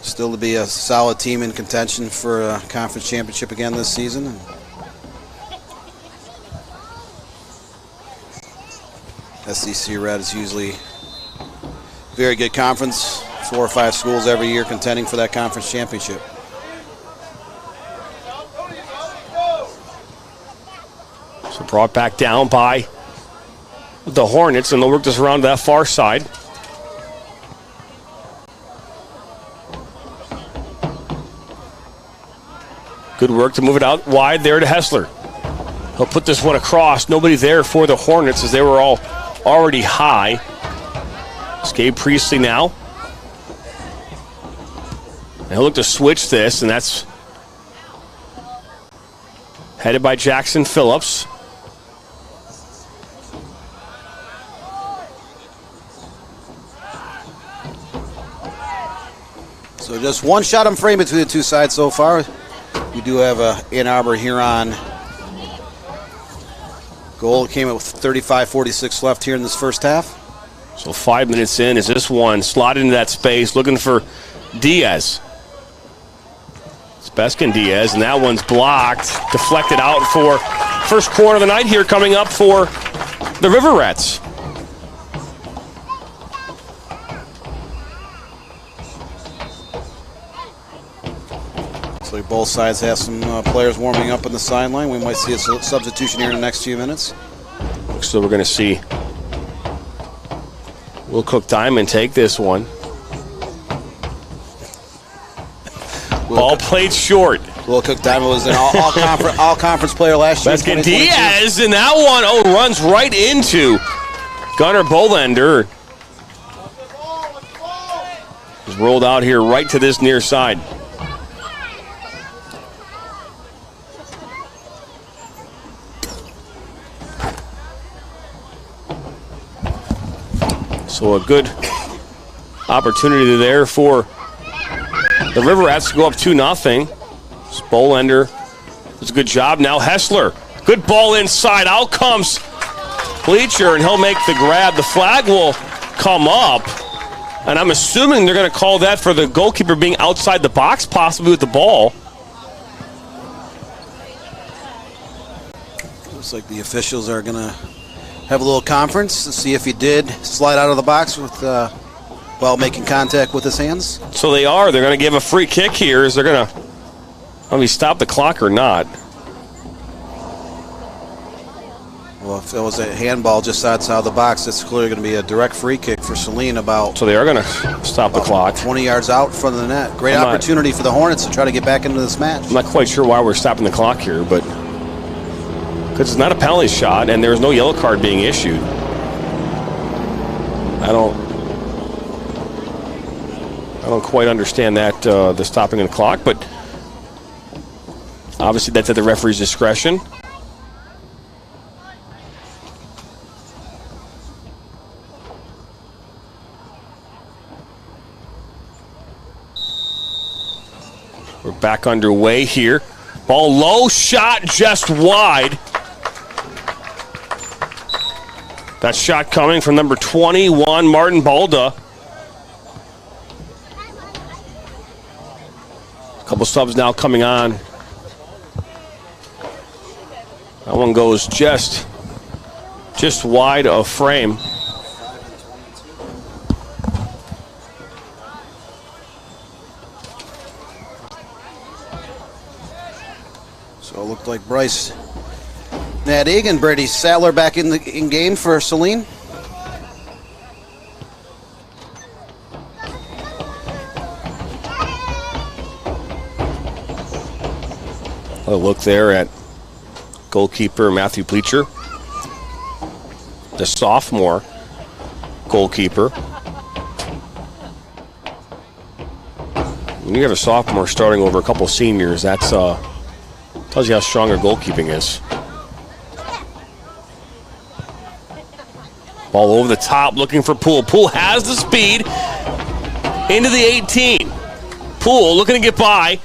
Still to be a solid team in contention for a conference championship again this season. SEC Red is usually a very good conference. 4 or 5 schools every year contending for that conference championship. So brought back down by the Hornets, and they'll work this around to that far side. Good work to move it out wide there to Hessler. He'll put this one across. Nobody there for the Hornets as they were all already high. It's Gabe Priestley now. And he'll look to switch this, and that's headed by Jackson Phillips. So just one shot on frame between the two sides so far. We do have a Ann Arbor Huron goal. Came up with 35:46 left here in this first half. So 5 minutes in is this one slotted into that space, looking for Diaz. It's Beskin Diaz, and that one's blocked, deflected out for first corner of the night here coming up for the River Rats. Looks like both sides have some players warming up on the sideline. We might see a substitution here in the next few minutes. So we're going to see Will Cook Diamond take this one. Ball played short. Will Cook Diamond was an all-conference player last year. Let's get Diaz, and that one, runs right into Gunnar Bolender. He's rolled out here right to this near side. So a good opportunity there for the River Rats to go up 2-0. Bolender does a good job. Now Hessler, good ball inside. Out comes Bleacher, and he'll make the grab. The flag will come up, and I'm assuming they're going to call that for the goalkeeper being outside the box, possibly with the ball. Looks like the officials are going to have a little conference to see if he did slide out of the box with while making contact with his hands. So they are. They're going to give a free kick here. Is they're going to stop the clock or not? Well, if it was a handball just outside the box, it's clearly going to be a direct free kick for Saline about. So they are going to stop the clock. 20 yards out in front of the net. Great opportunity for the Hornets to try to get back into this match. I'm not quite sure why we're stopping the clock here, but because it's not a penalty shot and there's no yellow card being issued. I don't quite understand that, the stopping of the clock, but obviously that's at the referee's discretion. We're back underway here. Ball low, shot just wide. That shot coming from number 21, Martin Balda. A couple subs now coming on. That one goes just wide of frame. So it looked like Bryce Nadig and Brady Sattler back in game for Saline. A look there at goalkeeper Matthew Bleacher, the sophomore goalkeeper. When you have a sophomore starting over a couple seniors, that's tells you how strong your goalkeeping is. Ball over the top, looking for Poole. Poole has the speed into the 18. Poole looking to get by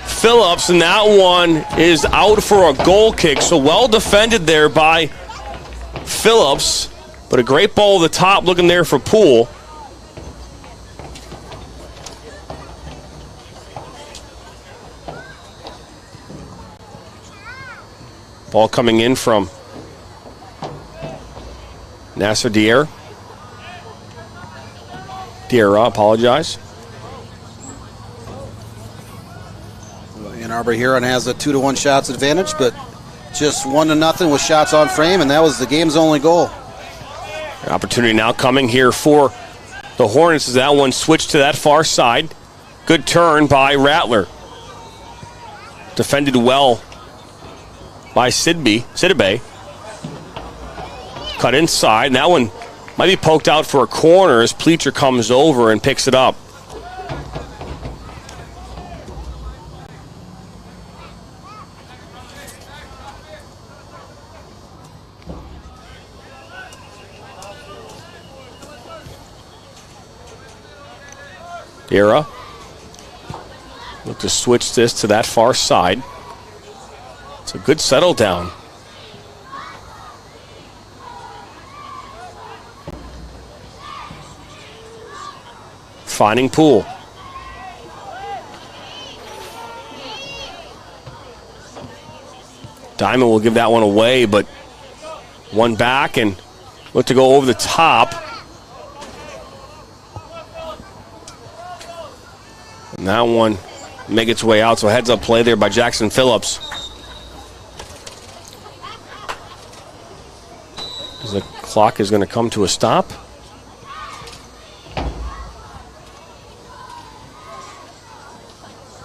Phillips, and that one is out for a goal kick. So well defended there by Phillips, but a great ball over the top looking there for Poole. Ball coming in from Nasser Diarra, apologize. Ann Arbor Huron has a 2-1 shots advantage, but just 1-0 with shots on frame, and that was the game's only goal. An opportunity now coming here for the Hornets as that one switched to that far side. Good turn by Rattler. Defended well by Sidibe. Cut inside, and that one might be poked out for a corner as Pleacher comes over and picks it up. Era. Look to switch this to that far side. It's a good settle down. Finding Poole. Diamond will give that one away, but one back and look to go over the top. And that one make its way out, so heads up play there by Jackson Phillips. As the clock is going to come to a stop.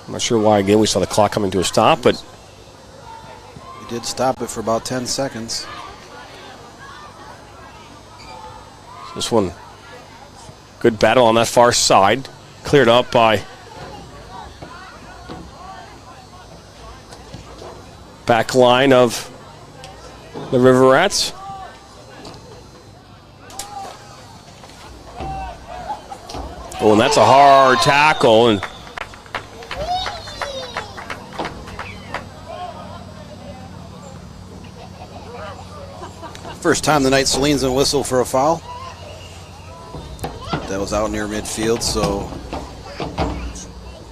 I'm not sure why, again, we saw the clock coming to a stop, but We did stop it for about 10 seconds. This one, good battle on that far side. Cleared up by back line of the Riverettes. Oh, and that's a hard tackle. And first time tonight, Saline's going to whistle for a foul. That was out near midfield, so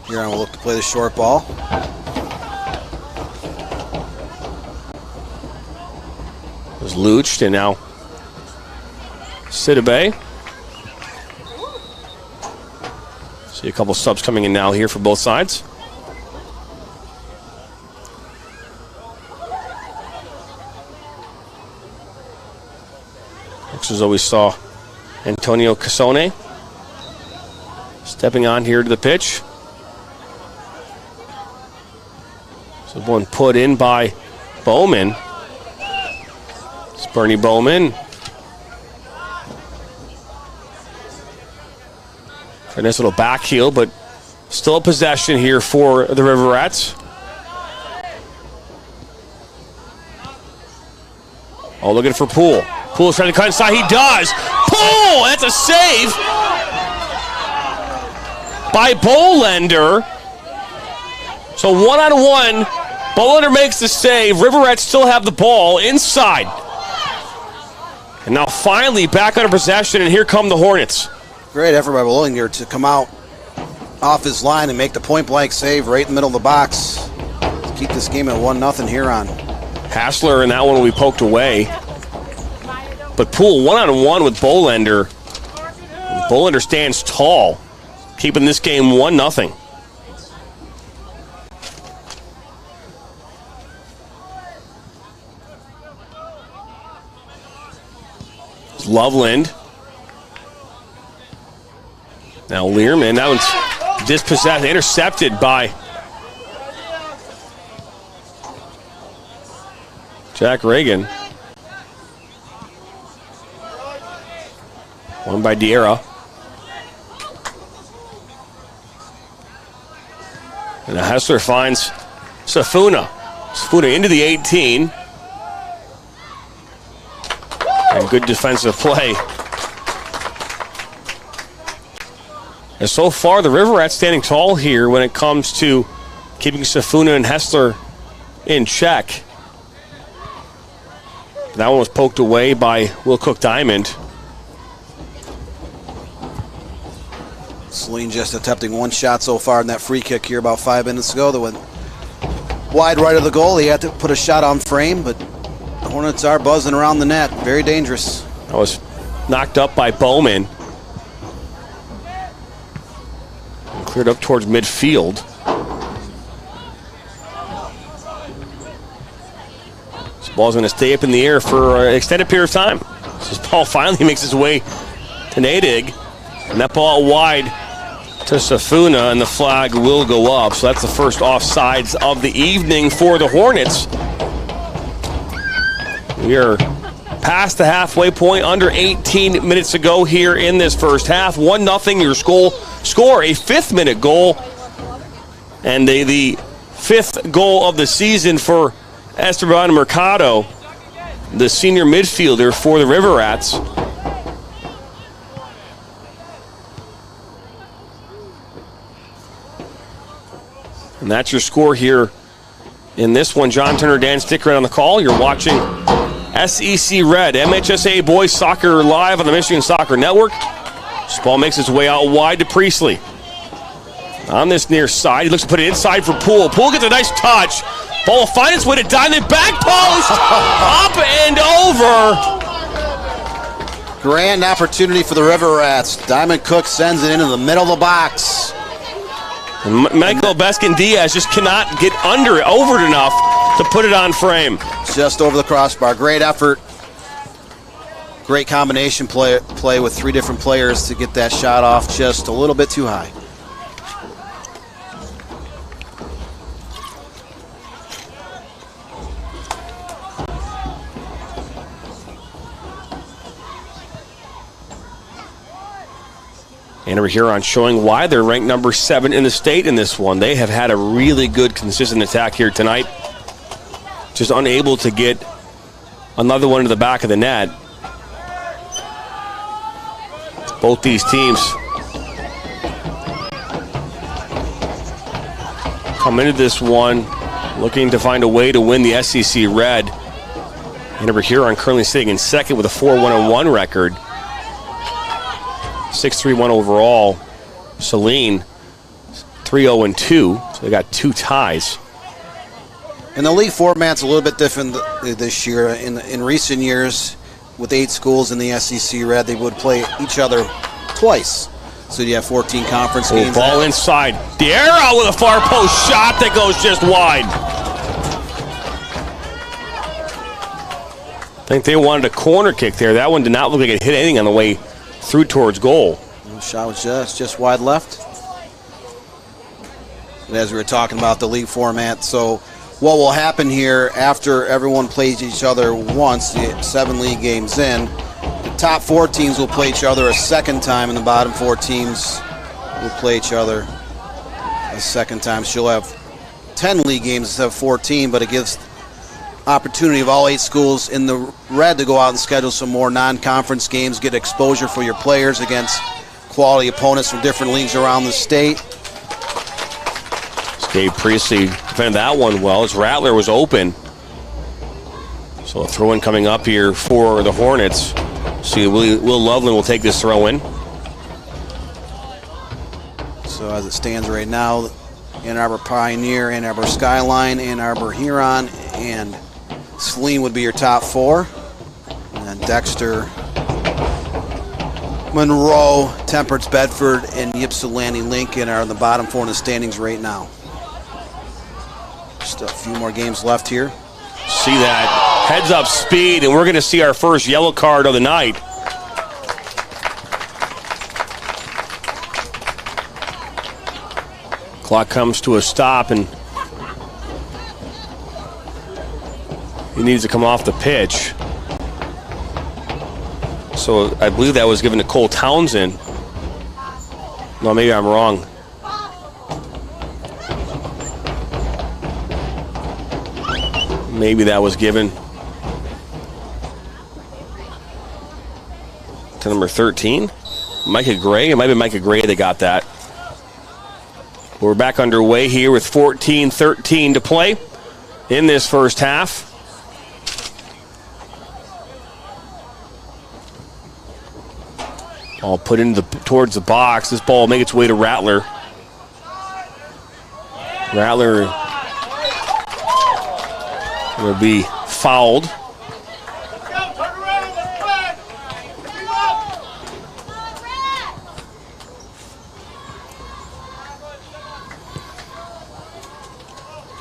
Huron will look to play the short ball. It was Lucht, and now Sidibe. See a couple subs coming in now here for both sides. Next, as always, saw Antonio Casone stepping on here to the pitch. So one put in by Bowman. It's Bernie Bowman. A nice little back heel, but still a possession here for the Riverettes. Oh, looking for Poole. Poole's trying to cut inside. He does. Poole! That's a save by Bolender. So 1-on-1. Bolender makes the save. Riverettes still have the ball inside. And now finally back under possession, and here come the Hornets. Great effort by Bollinger to come out off his line and make the point-blank save right in the middle of the box to keep this game at 1-0 Huron. Hassler, and that one will be poked away. But Poole 1-on-1 with Bolender. Bolender stands tall, keeping this game 1-0. It's Loveland. Now Learman, that one's dispossessed, intercepted by Jack Reagan. One by Diarra. And Hessler finds Safuna. Safuna into the 18. And good defensive play. And so far, the Riverettes standing tall here when it comes to keeping Safuna and Hessler in check. That one was poked away by Will Cook Diamond. Saline just attempting one shot so far in that free kick here about 5 minutes ago that went wide right of the goal. He had to put a shot on frame, but the Hornets are buzzing around the net. Very dangerous. That was knocked up by Bowman. And cleared up towards midfield. This ball's going to stay up in the air for an extended period of time. This ball finally makes its way to Nadig. And that ball wide to Safuna, and the flag will go up. So that's the first offsides of the evening for the Hornets. We are past the halfway point, under 18 minutes to go here in this first half. 1-0 your score, a fifth-minute goal, and the fifth goal of the season for Esteban Mercado, the senior midfielder for the River Rats. And that's your score here in this one. John Turner, Dan Stickrat on the call. You're watching SEC Red, MHSAA Boys Soccer live on the Michigan Soccer Network. This ball makes its way out wide to Priestley. On this near side, he looks to put it inside for Poole. Poole gets a nice touch. Ball will find its way to Diamond, back post, up and over. Grand opportunity for the River Rats. Diamond Cook sends it into the middle of the box. And Michael Beskin-Diaz just cannot get under it, over it enough to put it on frame. Just over the crossbar. Great effort. Great combination play with three different players to get that shot off just a little bit too high. And over Huron showing why they're ranked number 7 in the state in this one. They have had a really good, consistent attack here tonight. Just unable to get another one to the back of the net. Both these teams come into this one looking to find a way to win the SEC Red. And over Huron currently sitting in second with a 4-1-1 record. 6-3-1 overall. Saline 3-0-2, so they got 2 ties. And the league format's a little bit different this year. In recent years, with 8 schools in the SEC Red, they would play each other twice. So you have 14 conference games. Ball inside. Diarra with a far post shot that goes just wide. I think they wanted a corner kick there. That one did not look like it hit anything on the way through towards goal. The shot was just wide left. And as we were talking about the league format, so what will happen here after everyone plays each other once, the 7 league games in, the top 4 teams will play each other a second time, and the bottom 4 teams will play each other a second time. So you'll have 10 league games instead of 14, but it gives opportunity of all 8 schools in the Red to go out and schedule some more non-conference games, get exposure for your players against quality opponents from different leagues around the state. Gabe Priestley defended that one well as Rattler was open. So a throw-in coming up here for the Hornets. See, Will Loveland will take this throw-in. So as it stands right now, Ann Arbor Pioneer, Ann Arbor Skyline, Ann Arbor Huron, and Saline would be your top 4. And then Dexter, Monroe, Temperance, Bedford, and Ypsilanti Lincoln are in the bottom 4 in the standings right now. Just a few more games left here. See that heads-up speed, and we're going to see our first yellow card of the night. Clock comes to a stop, and he needs to come off the pitch. So I believe that was given to Cole Townsend. No, maybe I'm wrong. Maybe that was given to number 13, Micah Gray. It might be Micah Gray that got that. We're back underway here with 14-13 to play in this first half. Ball put into towards the box. This ball will make its way to Rattler. Rattler will be fouled.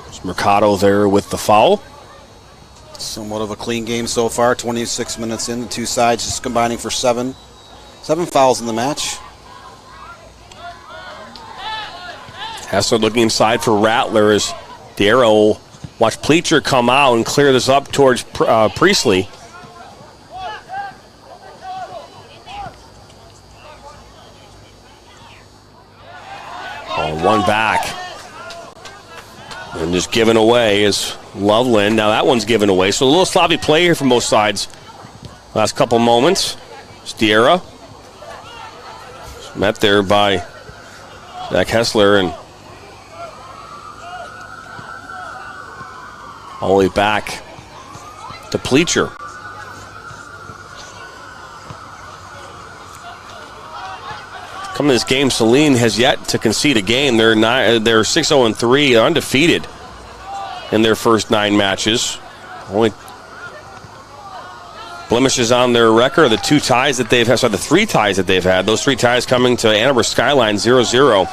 It's Mercado there with the foul. Somewhat of a clean game so far. 26 minutes in, the 2 sides just combining for 7 fouls in the match. Hessler looking inside for Rattler as D'Era will watch Pleacher come out and clear this up towards Priestley. Oh, one back. And just given away is Loveland. Now that one's given away. So a little sloppy play here from both sides. Last couple moments. It's D'Era. Met there by Zach Hessler and all the way back to Pleacher. Coming to this game, Saline has yet to concede a game. They're 6-0-3, they're undefeated in their first 9 matches. Only blemishes on their record, the 2 ties that they've had, the 3 ties that they've had. Those 3 ties coming to Ann Arbor Skyline 0-0.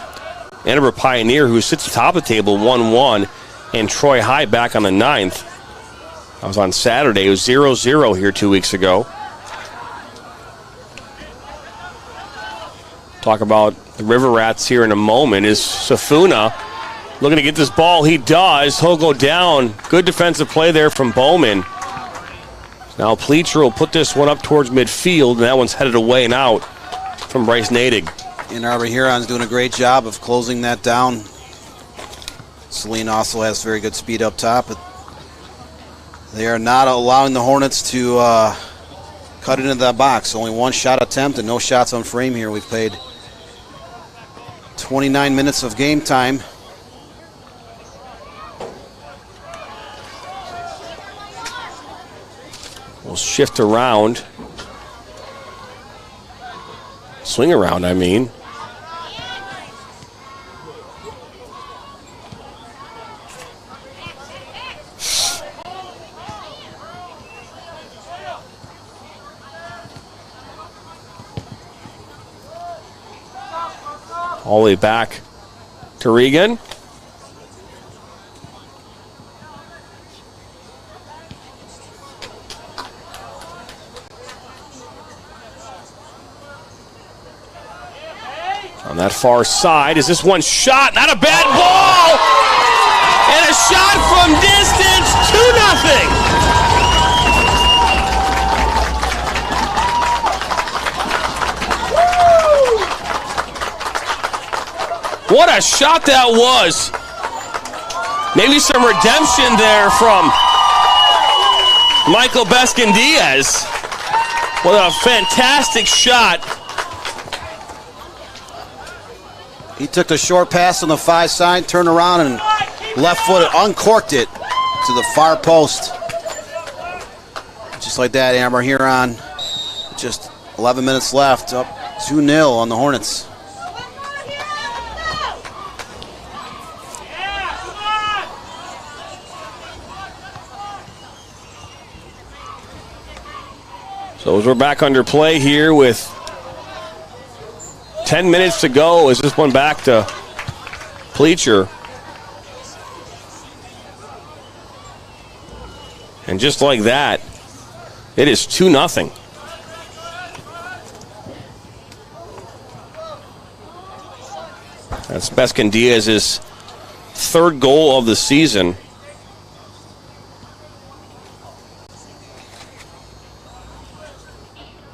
Ann Arbor Pioneer, who sits atop the table, 1-1, and Troy High back on the 9th. That was on Saturday. It was 0-0 here 2 weeks ago. Talk about the River Rats here in a moment. Is Safuna looking to get this ball? He does. He'll go down. Good defensive play there from Bowman. Now Pleacher will put this one up towards midfield, and that one's headed away and out from Bryce Nadig. Ann Arbor Huron's doing a great job of closing that down. Saline also has very good speed up top, but they are not allowing the Hornets to cut it into that box. Only 1 shot attempt and no shots on frame here. We've played 29 minutes of game time. We'll shift around. Swing around, I mean. All the way back to Regan. On that far side, is this one shot? Not a bad ball! And a shot from distance, 2-0! What a shot that was. Maybe some redemption there from Michael Beskin-Diaz. What a fantastic shot. He took the short pass on the 5 side, turned around and left-footed, uncorked it to the far post. Just like that, Amber Huron. Just 11 minutes left, up 2-0 on the Hornets. So as we're back under play here with 10 minutes to go, is this one back to Pleacher. And just like that, it is 2-0. That's Beskin-Diaz's 3rd goal of the season.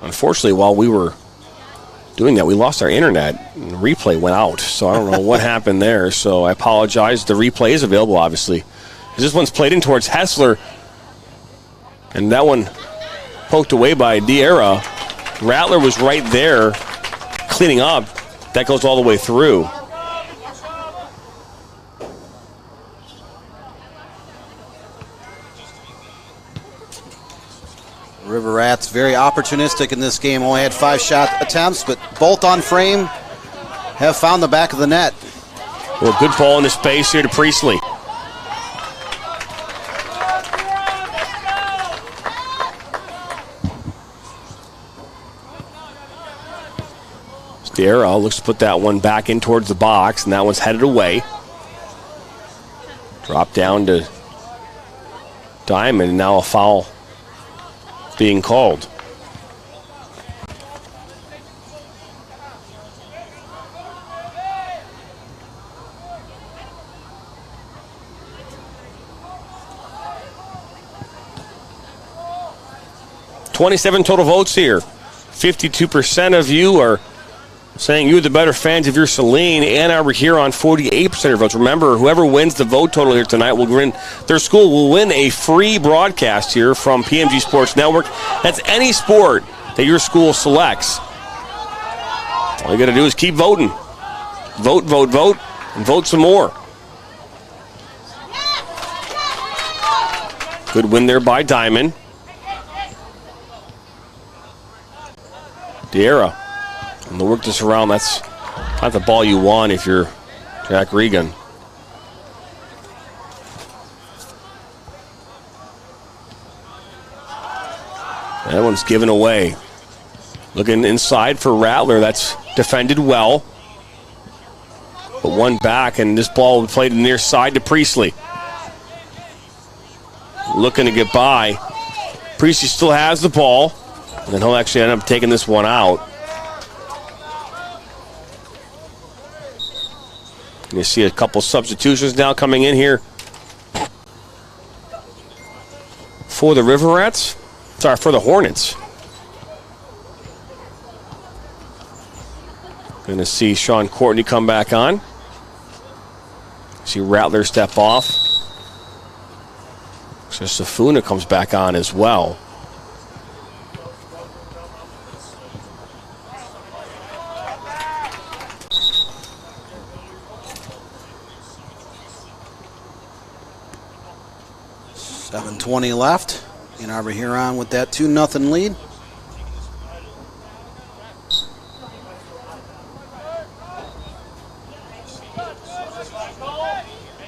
Unfortunately, while we were doing that, we lost our internet and the replay went out. So I don't know what happened there. So I apologize. The replay is available, obviously. This one's played in towards Hessler. And that one poked away by D'Era. Rattler was right there cleaning up. That goes all the way through. River Rats very opportunistic in this game. Only had 5 shot attempts, but both on frame have found the back of the net. Well, good ball into space here to Priestley. D'Era looks to put that one back in towards the box, and that one's headed away. Drop down to Diamond, and now a foul being called. 27 total votes here. 52% of you are saying you're the better fans of your Saline. Ann Arbor Huron, 48% of votes. Remember, whoever wins the vote total here tonight will win, their school will win a free broadcast here from PMG Sports Network. That's any sport that your school selects. All you got to do is keep voting. Vote, vote, vote, and vote some more. Good win there by Diamond. Diarra. And to work this around, that's not the ball you want if you're Jack Regan. That one's given away. Looking inside for Rattler. That's defended well. But one back, and this ball played near side to Priestley. Looking to get by. Priestley still has the ball. And then he'll actually end up taking this one out. You see a couple substitutions now coming in here for the Riverets. Sorry, for the Hornets. Going to see Sean Courtney come back on. See Rattler step off. So Safuna comes back on as well. .7:20 left. Ann Arbor Huron with that 2-0 lead.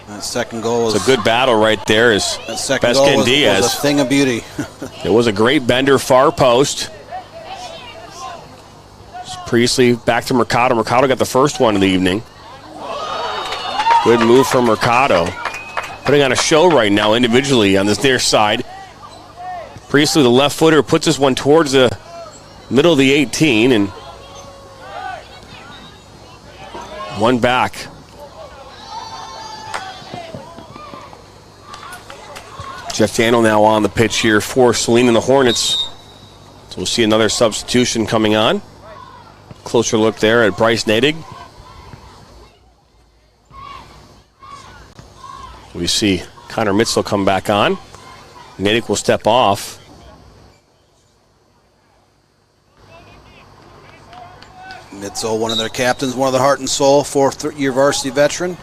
That second goal was a good battle right there. As that second goal was a thing of beauty. It was a great bender far post. Priestley back to Mercado. Mercado got the first one of the evening. Good move from Mercado. Putting on a show right now individually on this near side. Priestley, the left footer, puts this one towards the middle of the 18 and one back. Jeff Daniel now on the pitch here for Saline and the Hornets. So we'll see another substitution coming on. Closer look there at Bryce Nadig. We see Connor Mitzel come back on. Natick will step off. Mitzel, one of their captains, one of the heart and soul, fourth-year varsity veteran.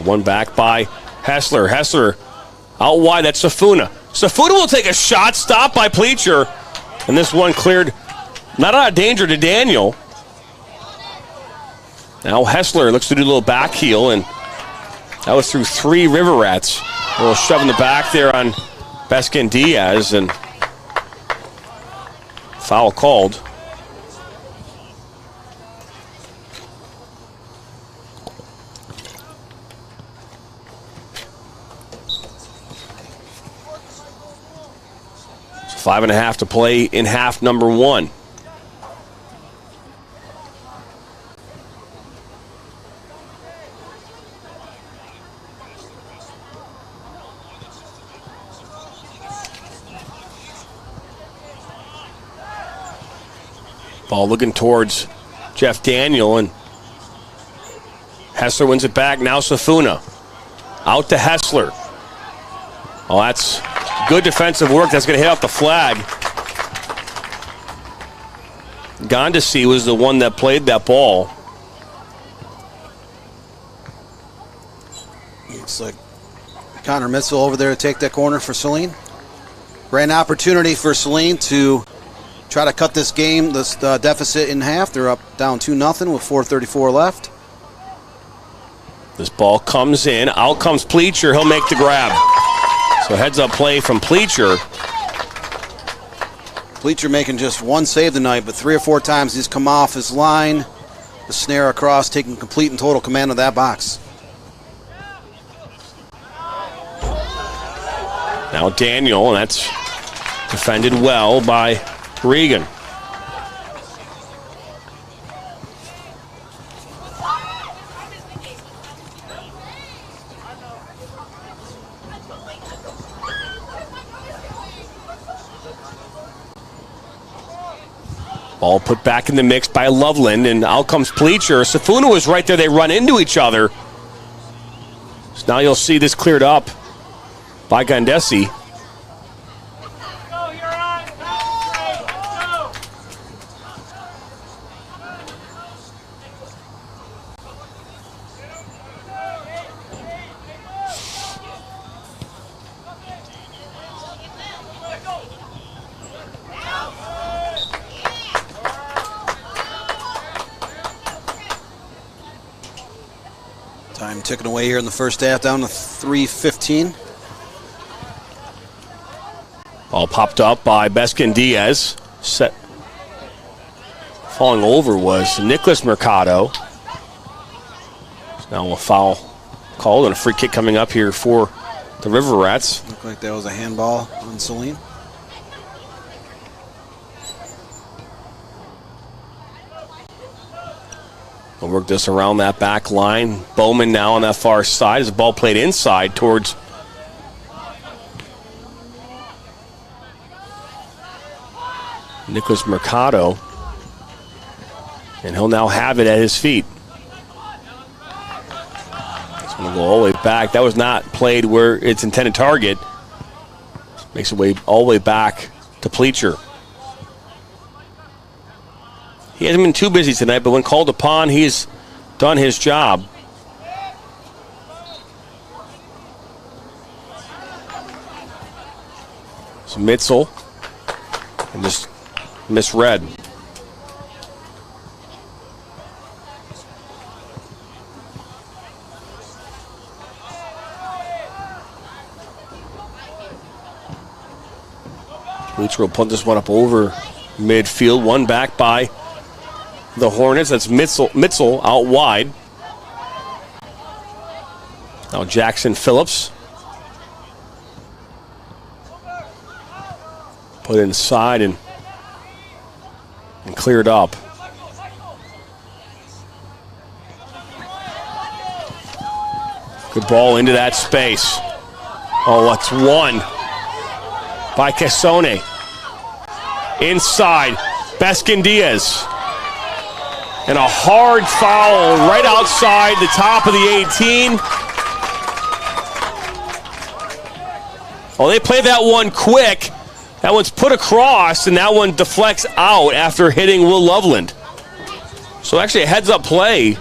One back by Hessler. Hessler out wide, that's Safuna. Safuna will take a shot, stopped by Pleacher. And this one cleared, not out of danger to Daniel. Now Hessler looks to do a little back heel, and that was through three River Rats. A little shove in the back there on Beskin Diaz, and foul called. So 5.5 to play in half number one. Ball looking towards Jeff Daniel, and Hessler wins it back. Now Safuna. Out to Hessler. Oh, that's good defensive work. That's going to hit off the flag. Gondesi was the one that played that ball. Looks like Connor Mitzel over there to take that corner for Saline. Great opportunity for Saline to try to cut this game, this deficit in half. They're up down 2-0 with 4:34 left. This ball comes in. Out comes Pleacher. He'll make the grab. So heads up play from Pleacher. Pleacher making just one save tonight, but 3 or 4 times he's come off his line. The snare across, taking complete and total command of that box. Now Daniel, and that's defended well by Regan. Ball put back in the mix by Loveland, and out comes Pleacher. Safuna was right there. They run into each other. So now you'll see this cleared up by Gandesi. Time ticking away here in the first half, down to 3:15. Ball popped up by Beskin Diaz. Set. Falling over was Nicholas Mercado. Now a foul called and a free kick coming up here for the River Rats. Looked like that was a handball on Saline. We'll work this around that back line. Bowman now on that far side as the ball played inside towards Nicholas Mercado. And he'll now have it at his feet. It's going to go all the way back. That was not played where its intended target. Makes it way all the way back to Pleacher. He hasn't been too busy tonight, but when called upon, he's done his job. It's Mitzel. And just misread. Pleacher will put this one up over midfield. One back by the Hornets. That's Mitzel out wide. Now Jackson Phillips. Put it inside and cleared up. Good ball into that space. Oh, it's one by Cassone. Inside, Beskin Diaz. And a hard foul right outside the top of the 18. Oh, they played that one quick. That one's put across, and that one deflects out after hitting Will Loveland. So actually a heads-up play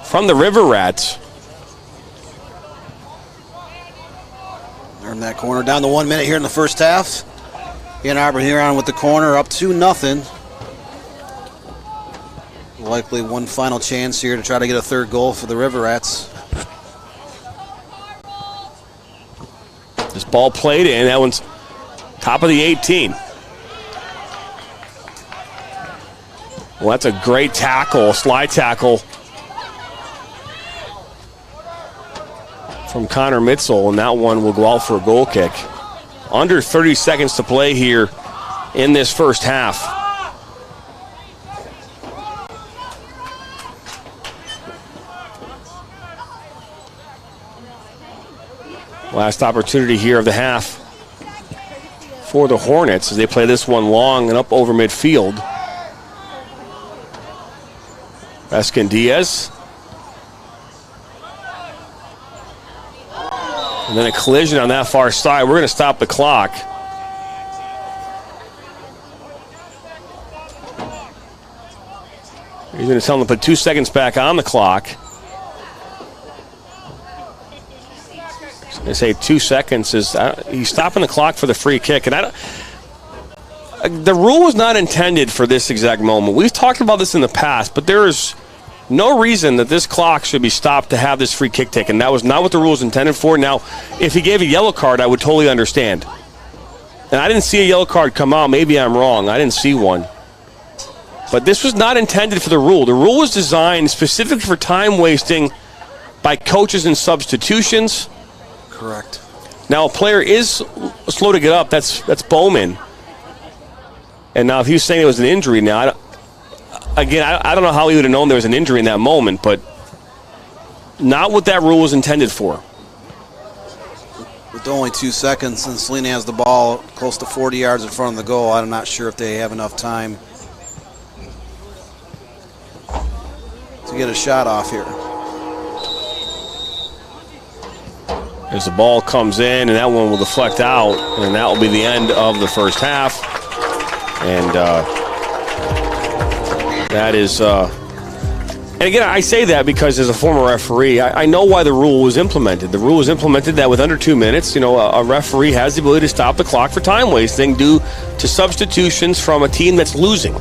from the River Rats. They're in that corner, down to 1 minute here in the first half. Ann Arbor Huron with the corner, up 2-0. Likely one final chance here to try to get a third goal for the River Rats. This ball played in. That one's top of the 18. Well, that's a great tackle, slide tackle from Connor Mitzel, and that one will go out for a goal kick. Under 30 seconds to play here in this first half. Last opportunity here of the half for the Hornets as they play this one long and up over midfield. Beskin Diaz. And then a collision on that far side. We're going to stop the clock. He's going to tell them to put 2 seconds back on the clock. They say 2 seconds is he's stopping the clock for the free kick, and the rule was not intended for this exact moment. We've talked about this in the past, but there is no reason that this clock should be stopped to have this free kick taken. That was not what the rule was intended for. Now, if he gave a yellow card, I would totally understand. And I didn't see a yellow card come out. Maybe I'm wrong. I didn't see one. But this was not intended for the rule. The rule was designed specifically for time wasting by coaches and substitutions. Correct. Now, a player is slow to get up. That's Bowman. And now, if he was saying it was an injury, now, I don't know how he would have known there was an injury in that moment, but not what that rule was intended for. With only 2 seconds, and SALINE has the ball close to 40 yards in front of the goal. I'm not sure if they have enough time to get a shot off here. As the ball comes in, and that one will deflect out, and that will be the end of the first half. And that is, and again, I say that because as a former referee, I know why the rule was implemented. The rule was implemented that with under 2 minutes, a referee has the ability to stop the clock for time wasting due to substitutions from a team that's losing.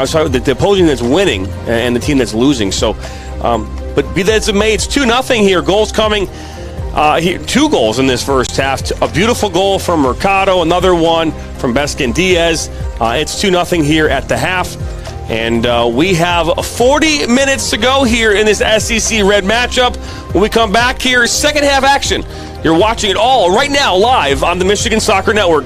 Sorry, the opposing that's winning and the team that's losing. So, but be that as it may, it's 2-0 here. Goals coming. Here, 2 goals in this first half. A beautiful goal from Mercado, another one from Beskin Diaz. It's 2-0 here at the half. And we have 40 minutes to go here in this SEC Red matchup. When we come back here, second half action. You're watching it all right now live on the Michigan Soccer Network.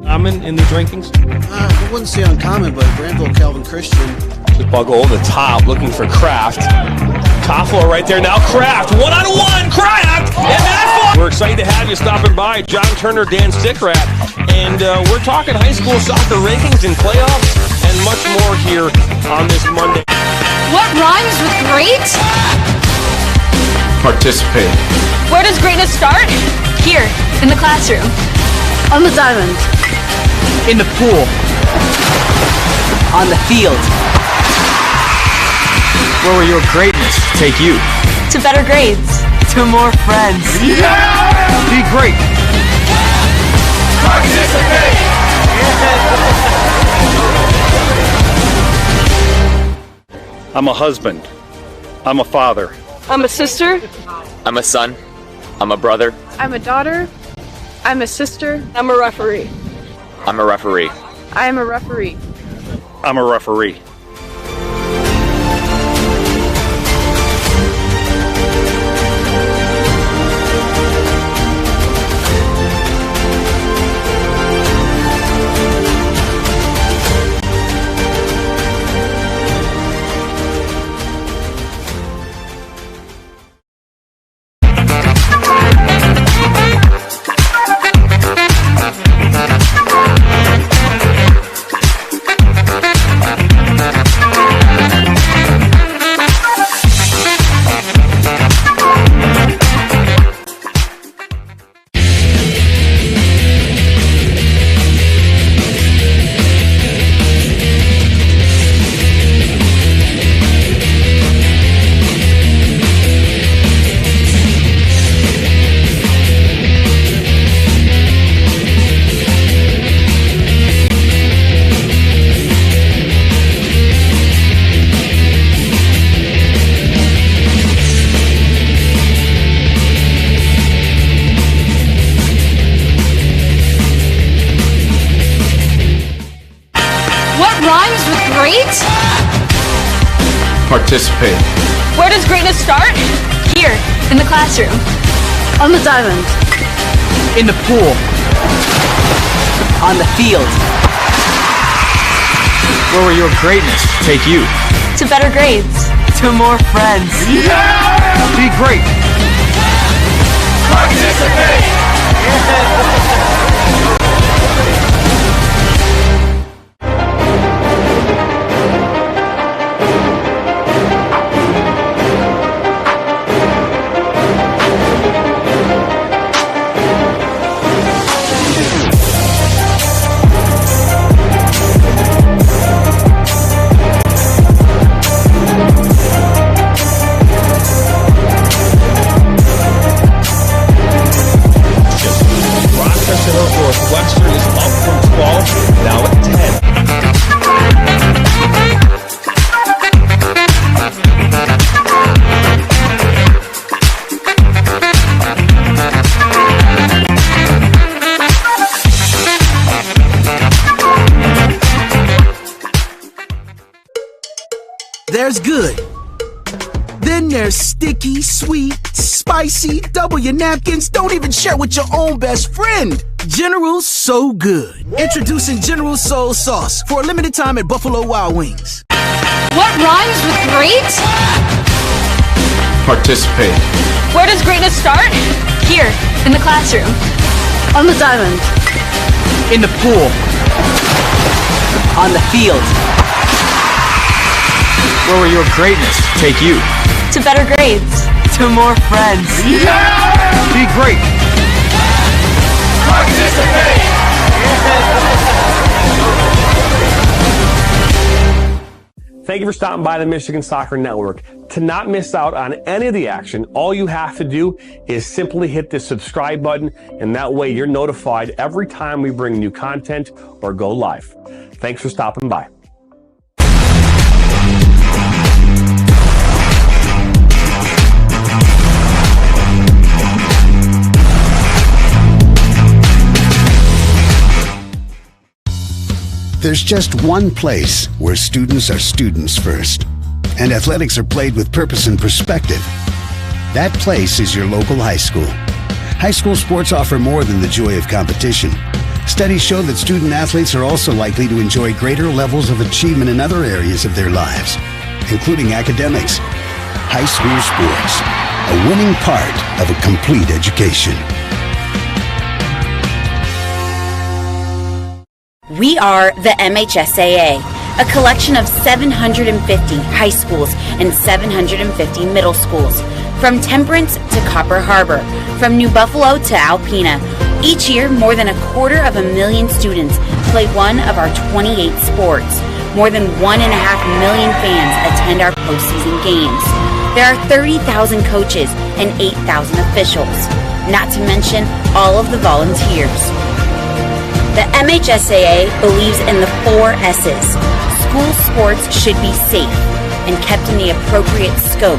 Common in these rankings? I wouldn't say uncommon, but Granville Calvin Christian. Just bug over the top, looking for Kraft. Toffler right there now. Kraft, one-on-one, Kraft, and that. We're excited to have you stopping by, John Turner, Dan Stickrat, and we're talking high school soccer rankings and playoffs and much more here on this Monday. What rhymes with great? Participate. Where does greatness start? Here, in the classroom. On the diamond. In the pool. On the field. Where will your greatness take you? To better grades. To more friends. Yeah! Be great. Participate. I'm a husband. I'm a father. I'm a sister. I'm a son. I'm a brother. I'm a daughter. I'm a sister. I'm a referee. I'm a referee. I am a referee. I'm a referee. Participate. Where does greatness start? Here, in the classroom. On the diamond. In the pool. On the field. Where will your greatness take you? To better grades. To more friends. Yeah! Be great. Participate. Northwestern is up from 12, now at 10. There's good. Then there's sticky, sweet, spicy, double your napkins, don't even share with your own best friend. General So Good. Introducing General Soul Sauce for a limited time at Buffalo Wild Wings. What rhymes with great? Participate. Where does greatness start? Here, in the classroom. On the diamond. In the pool. On the field. Where will your greatness take you? To better grades. To more friends. Be great. Participate! Thank you for stopping by the Michigan Soccer Network. To not miss out on any of the action, all you have to do is simply hit the subscribe button, and that way you're notified every time we bring new content or go live. Thanks for stopping by. There's just one place where students are students first, and athletics are played with purpose and perspective. That place is your local high school. High school sports offer more than the joy of competition. Studies show that student athletes are also likely to enjoy greater levels of achievement in other areas of their lives, including academics. High school sports, a winning part of a complete education. We are the MHSAA, a collection of 750 high schools and 750 middle schools, from Temperance to Copper Harbor, from New Buffalo to Alpena. Each year, more than 250,000 students play one of our 28 sports. More than 1.5 million fans attend our postseason games. There are 30,000 coaches and 8,000 officials, not to mention all of the volunteers. The MHSAA believes in the 4 S's. School sports should be safe and kept in the appropriate scope.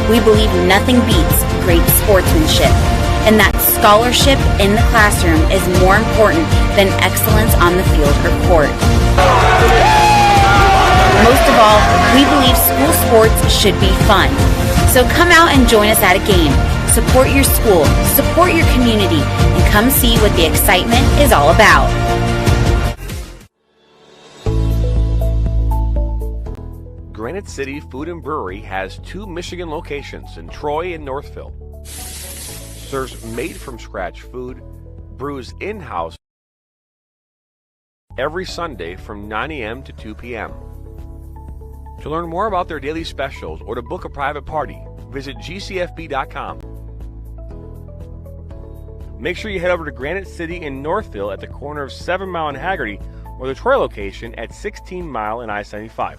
We believe nothing beats great sportsmanship, and that scholarship in the classroom is more important than excellence on the field or court. Most of all, we believe school sports should be fun. So come out and join us at a game. Support your school, support your community, and come see what the excitement is all about. Granite City Food and Brewery has 2 Michigan locations in Troy and Northville. Serves made-from-scratch food, brews in-house every Sunday from 9 a.m. to 2 p.m. To learn more about their daily specials or to book a private party, visit gcfb.com. Make sure you head over to Granite City in Northville at the corner of 7 Mile and Haggerty, or the Troy location at 16 Mile and I-75.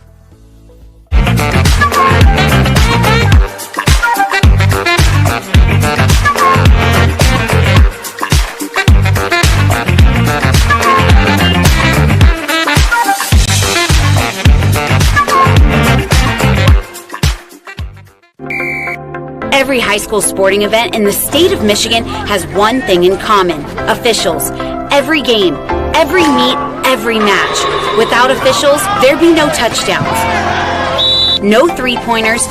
Every high school sporting event in the state of Michigan has one thing in common: officials. Every game, every meet, every match. Without officials, there'd be no touchdowns, no three-pointers,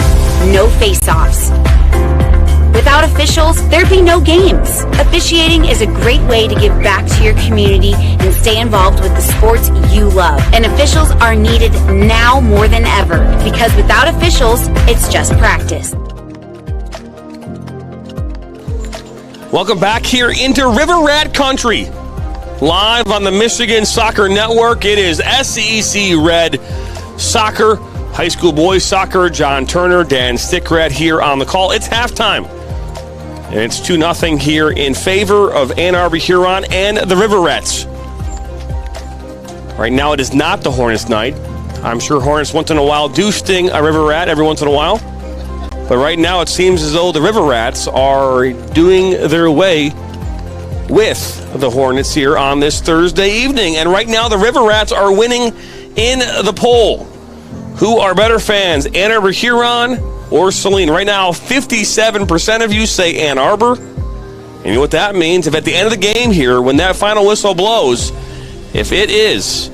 no face-offs. Without officials, there'd be no games. Officiating is a great way to give back to your community and stay involved with the sports you love. And officials are needed now more than ever, because without officials, it's just practice. Welcome back here into River Rat Country. Live on the Michigan Soccer Network, it is SEC Red Soccer, high school boys soccer. John Turner, Dan Stickrat here on the call. It's halftime, and it's 2-0 here in favor of Ann Arbor Huron and the River Rats. Right now it is not the Hornets night. I'm sure Hornets once in a while do sting a River Rat every once in a while. But right now it seems as though the River Rats are doing their way with the Hornets here on this Thursday evening. And right now the River Rats are winning in the poll. Who are better fans, Ann Arbor Huron or Saline? Right now 57% of you say Ann Arbor. And you know what that means? If at the end of the game here, when that final whistle blows, if it is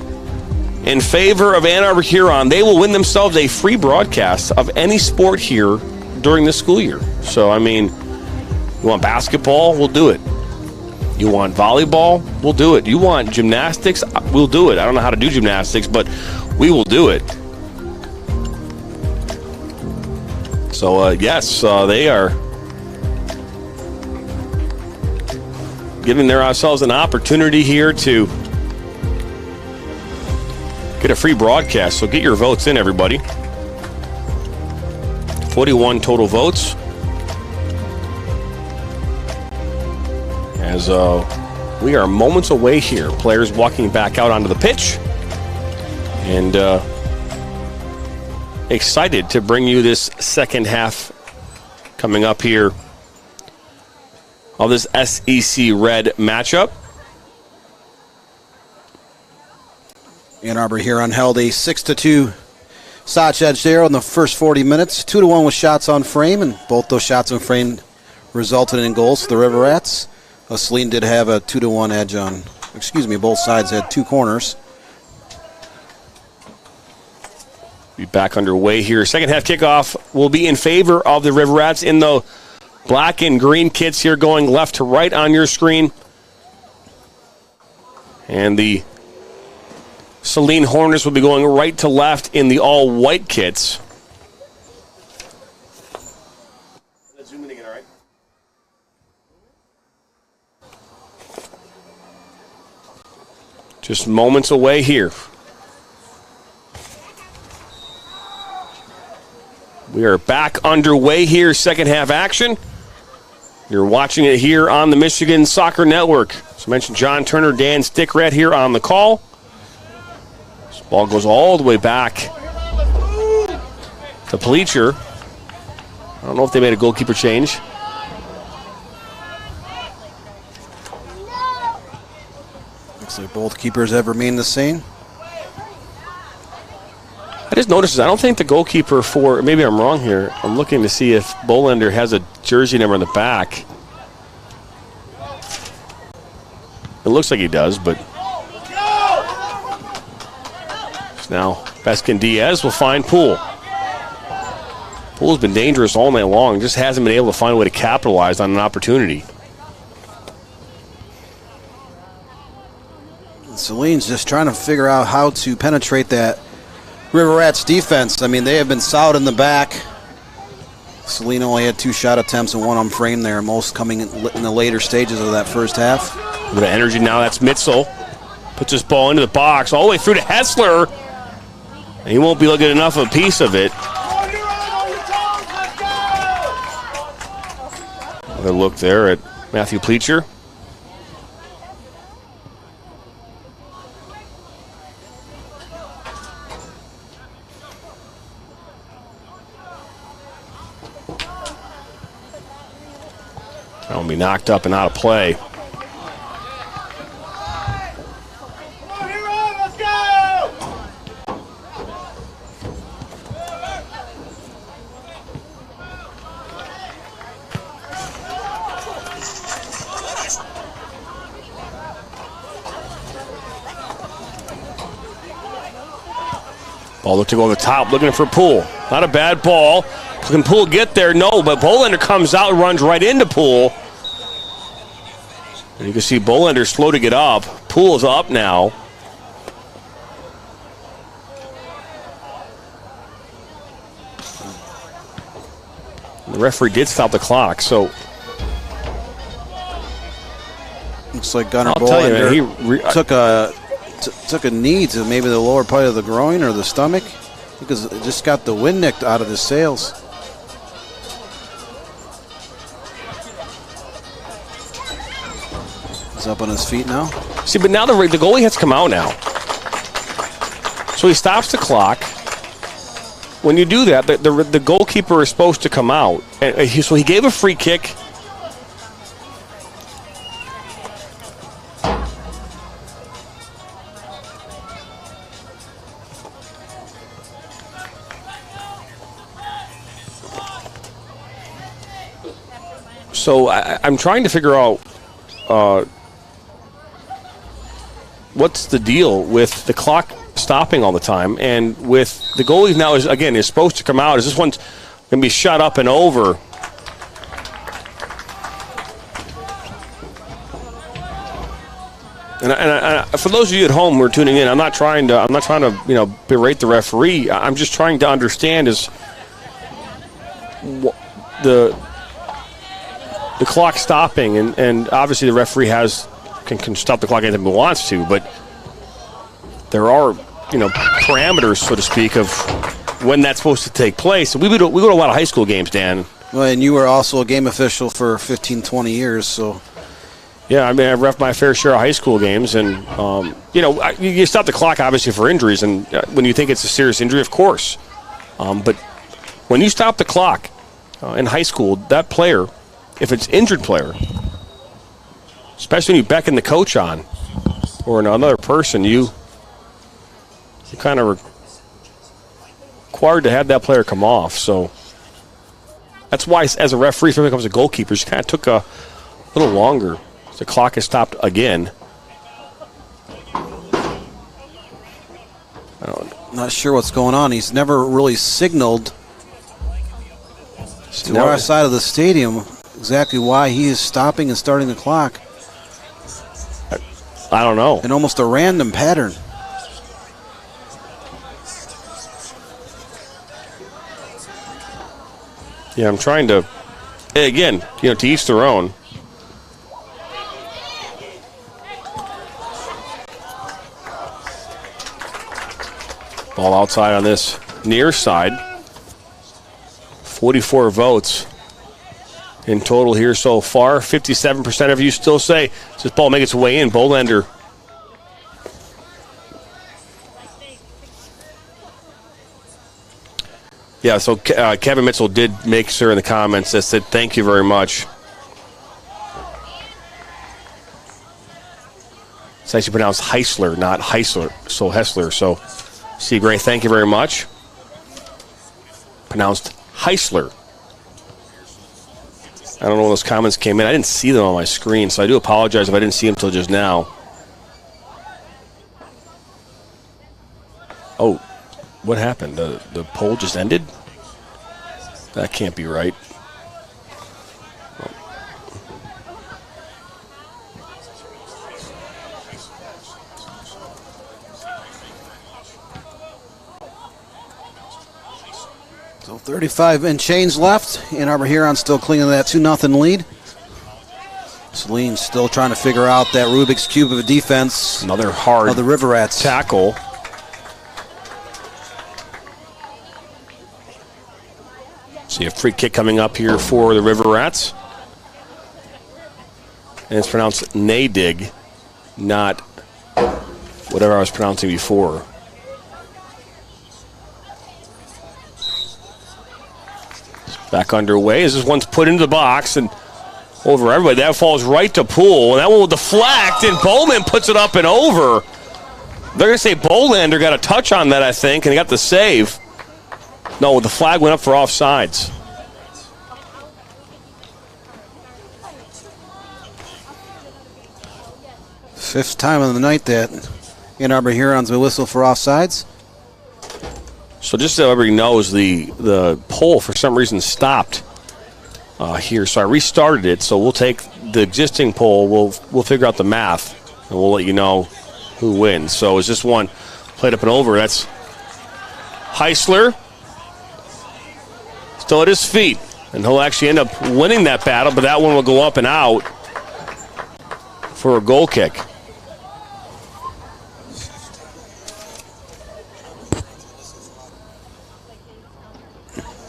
in favor of Ann Arbor Huron, they will win themselves a free broadcast of any sport here during the school year. So, I mean, you want basketball? We'll do it. You want volleyball? We'll do it. You want gymnastics? We'll do it. I don't know how to do gymnastics, but we will do it. So, yes, they are giving ourselves an opportunity here to get a free broadcast. So get your votes in, everybody. 41 total votes. As we are moments away here. Players walking back out onto the pitch. And excited to bring you this second half coming up here of this SEC Red matchup. Ann Arbor Huron held a 6-2 Soch edge there in the first 40 minutes. 2-1 with shots on frame, and both those shots on frame resulted in goals for the River Rats. Saline did have a 2-1 edge on, both sides had 2 corners. Be back underway here. Second half kickoff will be in favor of the River Rats in the black and green kits here, going left to right on your screen. And the Saline Hornets will be going right to left in the all-white kits. Zoom in again, all right? Just moments away here. We are back underway here, second half action. You're watching it here on the Michigan Soccer Network. As I mentioned, John Turner, Dan Stickrat here on the call. This ball goes all the way back to Pleacher. I don't know if they made a goalkeeper change. Looks like both keepers have remained the same. I just noticed, I don't think the goalkeeper for, maybe I'm wrong here, I'm looking to see if Bolender has a jersey number on the back. It looks like he does, but now Beskin Diaz will find Poole. Poole's been dangerous all night long, just hasn't been able to find a way to capitalize on an opportunity. Saline's just trying to figure out how to penetrate that River Rats defense. I mean, they have been solid in the back. Saline only had 2 shot attempts and 1 on frame there, most coming in the later stages of that first half. A bit of energy now, that's Mitzel. Puts this ball into the box, all the way through to Hessler. And he won't be looking enough of a piece of it. Another look there at Matthew Pleacher. That will be knocked up and out of play. Ball looked to go on the top, looking for Poole. Not a bad ball. Can Poole get there? No, but Bolender comes out and runs right into Poole. And you can see Bolender slow to get up. Poole's up now. The referee did stop the clock, so looks like Gunnar Bolender took a knee to maybe the lower part of the groin or the stomach, because it just got the wind nicked out of his sails. He's up on his feet now. See, but now the goalie has come out now. So he stops the clock. When you do that, the goalkeeper is supposed to come out. And so he gave a free kick. So I'm trying to figure out what's the deal with the clock stopping all the time, and with the goalie now is supposed to come out. Is this one going to be shut up and over? And for those of you at home who are tuning in, I'm not trying to berate the referee. I'm just trying to understand is the clock stopping, and obviously the referee can stop the clock anytime he wants to, but there are parameters, so to speak, of when that's supposed to take place. We go to a lot of high school games, Dan. Well, and you were also a game official for 15, 20 years, so. Yeah, I mean, I've reffed my fair share of high school games, and, you stop the clock, obviously, for injuries, and when you think it's a serious injury, of course. But when you stop the clock in high school, that player, if it's injured player, especially when you beckon the coach on or another person, you kind of required to have that player come off. So that's why, as a referee, especially when it comes to goalkeepers, you kind of took a little longer. The clock is stopped again. Not sure what's going on. He's never really signaled to our side of the stadium exactly why he is stopping and starting the clock. I don't know. In almost a random pattern. Yeah, I'm trying to, again, to each their own. Ball outside on this near side. 44 votes in total here so far. 57% of you still say, does this ball make its way in? Bolander. Yeah, so Kevin Mitchell did make sure in the comments that said thank you very much. It's actually pronounced Heisler, not Heisler, so Hessler. So, C. Gray, thank you very much. Pronounced Heisler. I don't know when those comments came in. I didn't see them on my screen, so I do apologize if I didn't see them until just now. Oh, what happened? The poll just ended? That can't be right. So 35 and change left. Ann Arbor Huron still clinging to that 2-0 lead. Saline still trying to figure out that Rubik's Cube of a defense. Another hard of the River Rats. Tackle. See a free kick coming up here for the River Rats. And it's pronounced Nadig, not whatever I was pronouncing before. Back underway as this one's put into the box and over everybody. That falls right to Poole, and that one will deflect, and Bowman puts it up and over. They're going to say Bolander got a touch on that, I think, and he got the save. No, the flag went up for offsides. Fifth time of the night that Ann Arbor Huron's been whistled for offsides. So just so everybody knows, the poll for some reason stopped here. So I restarted it. So we'll take the existing poll. We'll figure out the math, and we'll let you know who wins. So is this one played up and over? That's Heisler. Still at his feet, and he'll actually end up winning that battle, but that one will go up and out for a goal kick.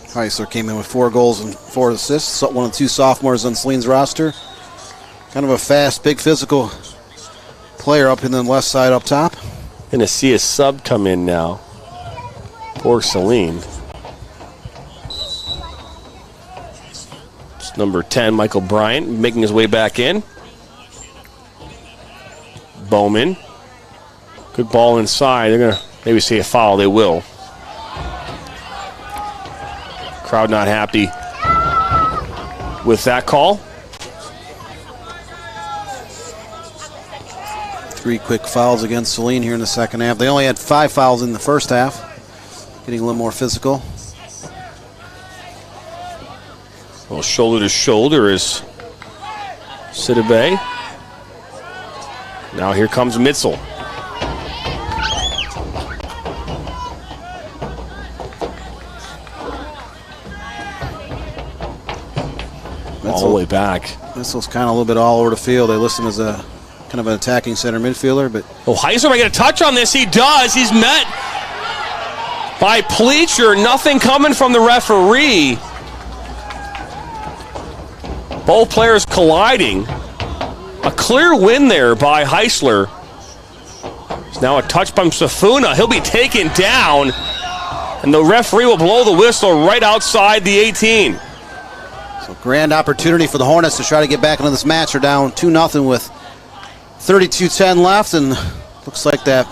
Heisler came in with 4 goals and 4 assists. One of the 2 sophomores on Saline's roster. Kind of a fast, big, physical player up in the left side up top. Going to see a sub come in now for Saline. It's number 10, Michael Bryant, making his way back in. Bowman. Good ball inside. They're going to maybe see a foul. They will. Crowd not happy with that call. 3 quick fouls against Saline here in the second half. They only had 5 fouls in the first half. Getting a little more physical. Well, shoulder to shoulder is Sidibe. Now here comes Mitzel. All the way back. Mitzel's kind of a little bit all over the field. They list him as a kind of an attacking center midfielder, but Heisler might get a touch on this. He does. He's met by Pleacher. Nothing coming from the referee. Both players colliding. A clear win there by Heisler. It's now a touch by Safuna. He'll be taken down, and the referee will blow the whistle right outside the 18. So grand opportunity for the Hornets to try to get back into this match. They're down 2-0 with 32-10 left, and looks like that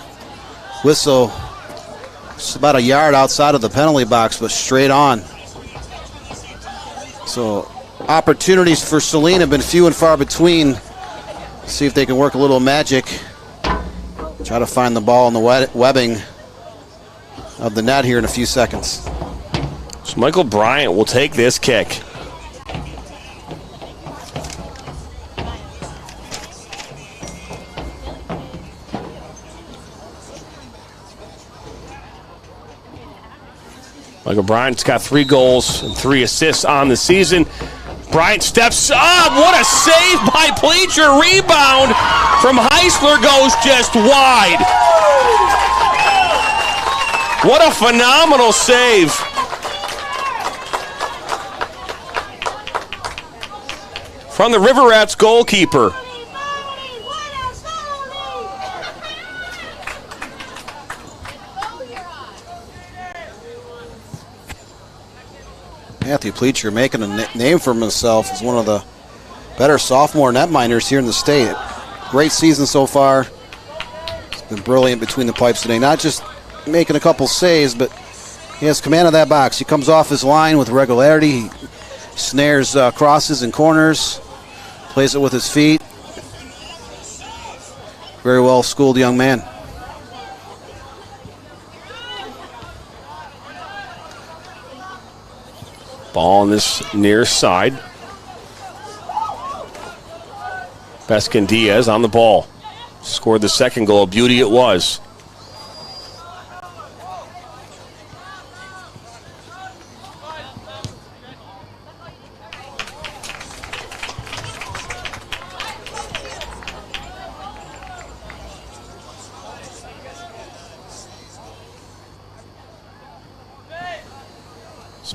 whistle is about a yard outside of the penalty box, but straight on. So opportunities for Saline have been few and far between. See if they can work a little magic. Try to find the ball in the webbing of the net here in a few seconds. So Michael Bryant will take this kick. Michael Bryant's got 3 goals and 3 assists on the season. Bryant steps up. What a save by Pleacher. Rebound from Heisler goes just wide. What a phenomenal save. From the River Rats goalkeeper. Matthew Pleacher making a name for himself as one of the better sophomore netminders here in the state. Great season so far. He's been brilliant between the pipes today. Not just making a couple saves, but he has command of that box. He comes off his line with regularity. He snares crosses and corners, plays it with his feet. Very well schooled young man. Ball on this near side. Beskin Diaz on the ball. Scored the second goal. Beauty it was.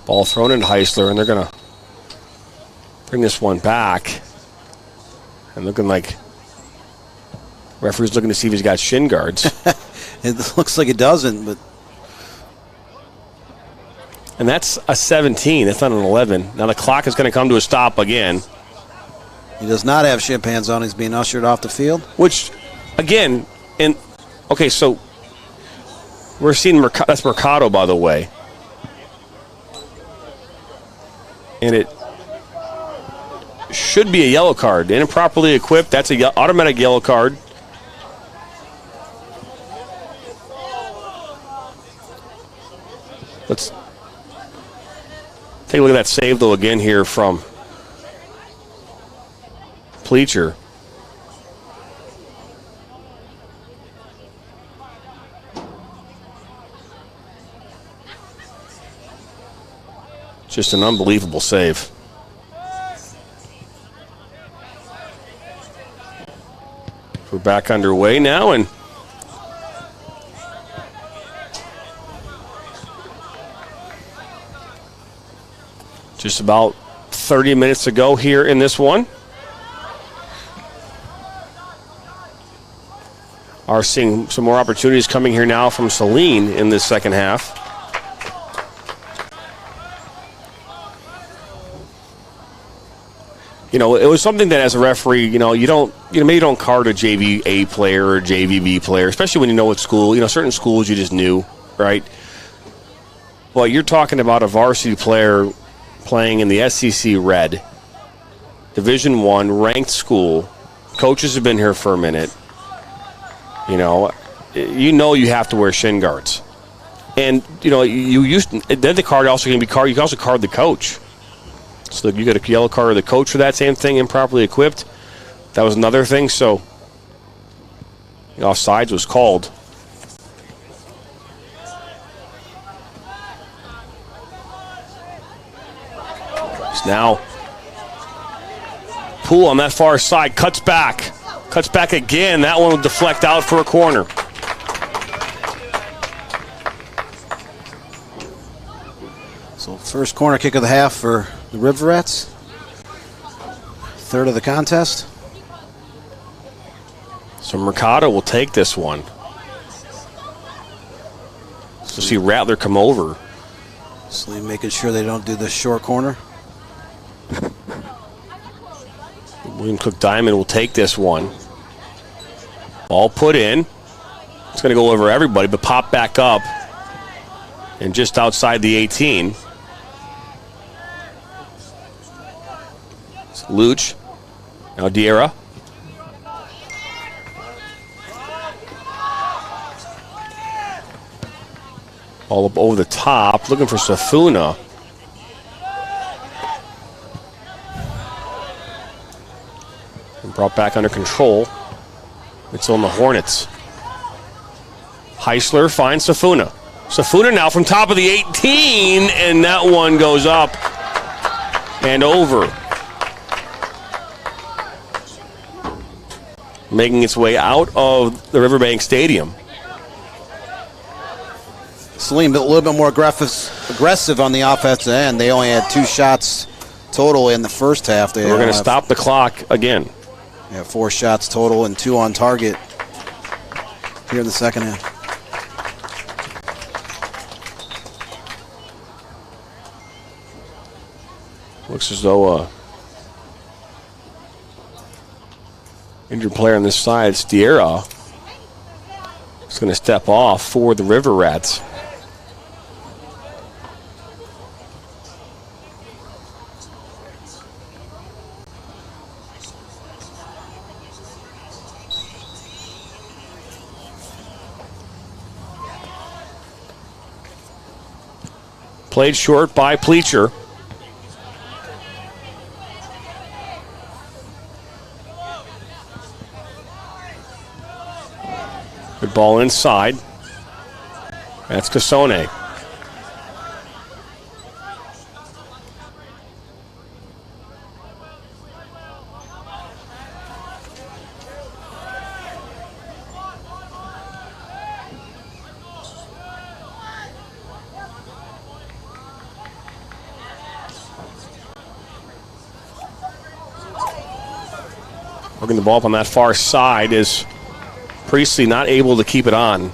Ball thrown in Heisler, and they're going to bring this one back. And looking like referee's looking to see if he's got shin guards. It looks like it doesn't, but. And that's a 17. That's not an 11. Now the clock is going to come to a stop again. He does not have shin pads on. He's being ushered off the field. Which, again, okay, so we're seeing that's Mercado, by the way. And it should be a yellow card. Improperly equipped, that's an automatic yellow card. Let's take a look at that save, though, again here from Pleacher. Just an unbelievable save. We're back underway now, and just about 30 minutes to go here in this one. Are seeing some more opportunities coming here now from Saline in this second half. You know, it was something that as a referee, maybe you don't card a JV A player or a JV B player, especially when you know what school. Certain schools you just knew, right? Well, you're talking about a varsity player playing in the SEC Red, Division I, ranked school. Coaches have been here for a minute. You have to wear shin guards. And, then the card also can be card. You can also card the coach. So you got a yellow card of the coach for that same thing, improperly equipped. That was another thing. So The offsides was called. So now Poole on that far side, cuts back. Cuts back again. That one will deflect out for a corner. So first corner kick of the half for the River Rats. Third of the contest. So Mercado will take this one. So see Rattler come over. Saline making sure they don't do the short corner. William Cook Diamond will take this one. Ball put in. It's going to go over everybody, but pop back up. And just outside the 18. It's Luch. Now Diarra. All up over the top, looking for Safuna. And brought back under control. It's on the Hornets. Heisler finds Safuna. Safuna now from top of the 18, and that one goes up and over. Making its way out of the Riverbank Stadium. Saline a little bit more aggressive on the offensive end. They only had 2 shots total in the first half. We're going to stop the clock again. Yeah, 4 shots total and 2 on target here in the second half. Looks as though injured player on this side, Diarra, is going to step off for the River Rats. Played short by Pleacher. Good ball inside. That's Cassone. Working the ball up on that far side is Priestley, not able to keep it on.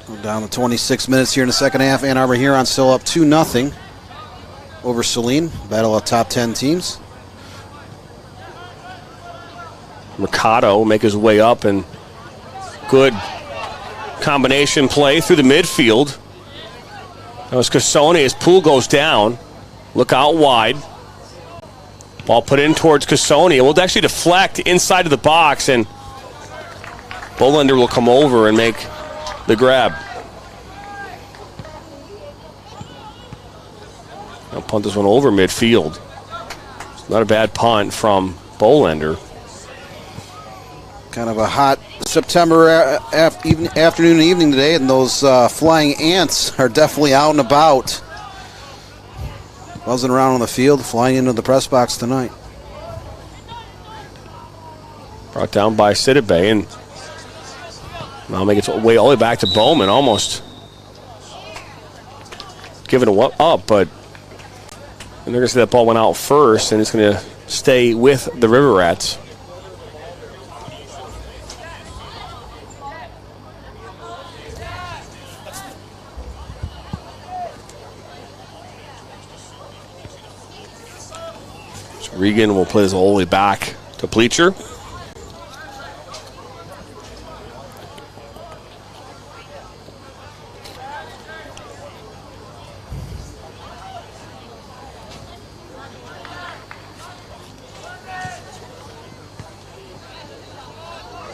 We're down to 26 minutes here in the second half. Ann Arbor Huron still up 2-0 over Saline. Battle of top 10 teams. Mercado make his way up, and good combination play through the midfield. That was Cassone as Poole goes down. Look out wide. Ball put in towards Cassone. It will actually deflect inside of the box, and Bolender will come over and make the grab. I'll punt this one over midfield. It's not a bad punt from Bolender. Kind of a hot September afternoon and evening today, and those flying ants are definitely out and about. Buzzing around on the field, flying into the press box tonight. Brought down by Sidibe, and now make its way all the way back to Bowman, almost giving it up, but and they're going to say that ball went out first, and it's going to stay with the River Rats. Regan will play this all the way back to Pleacher.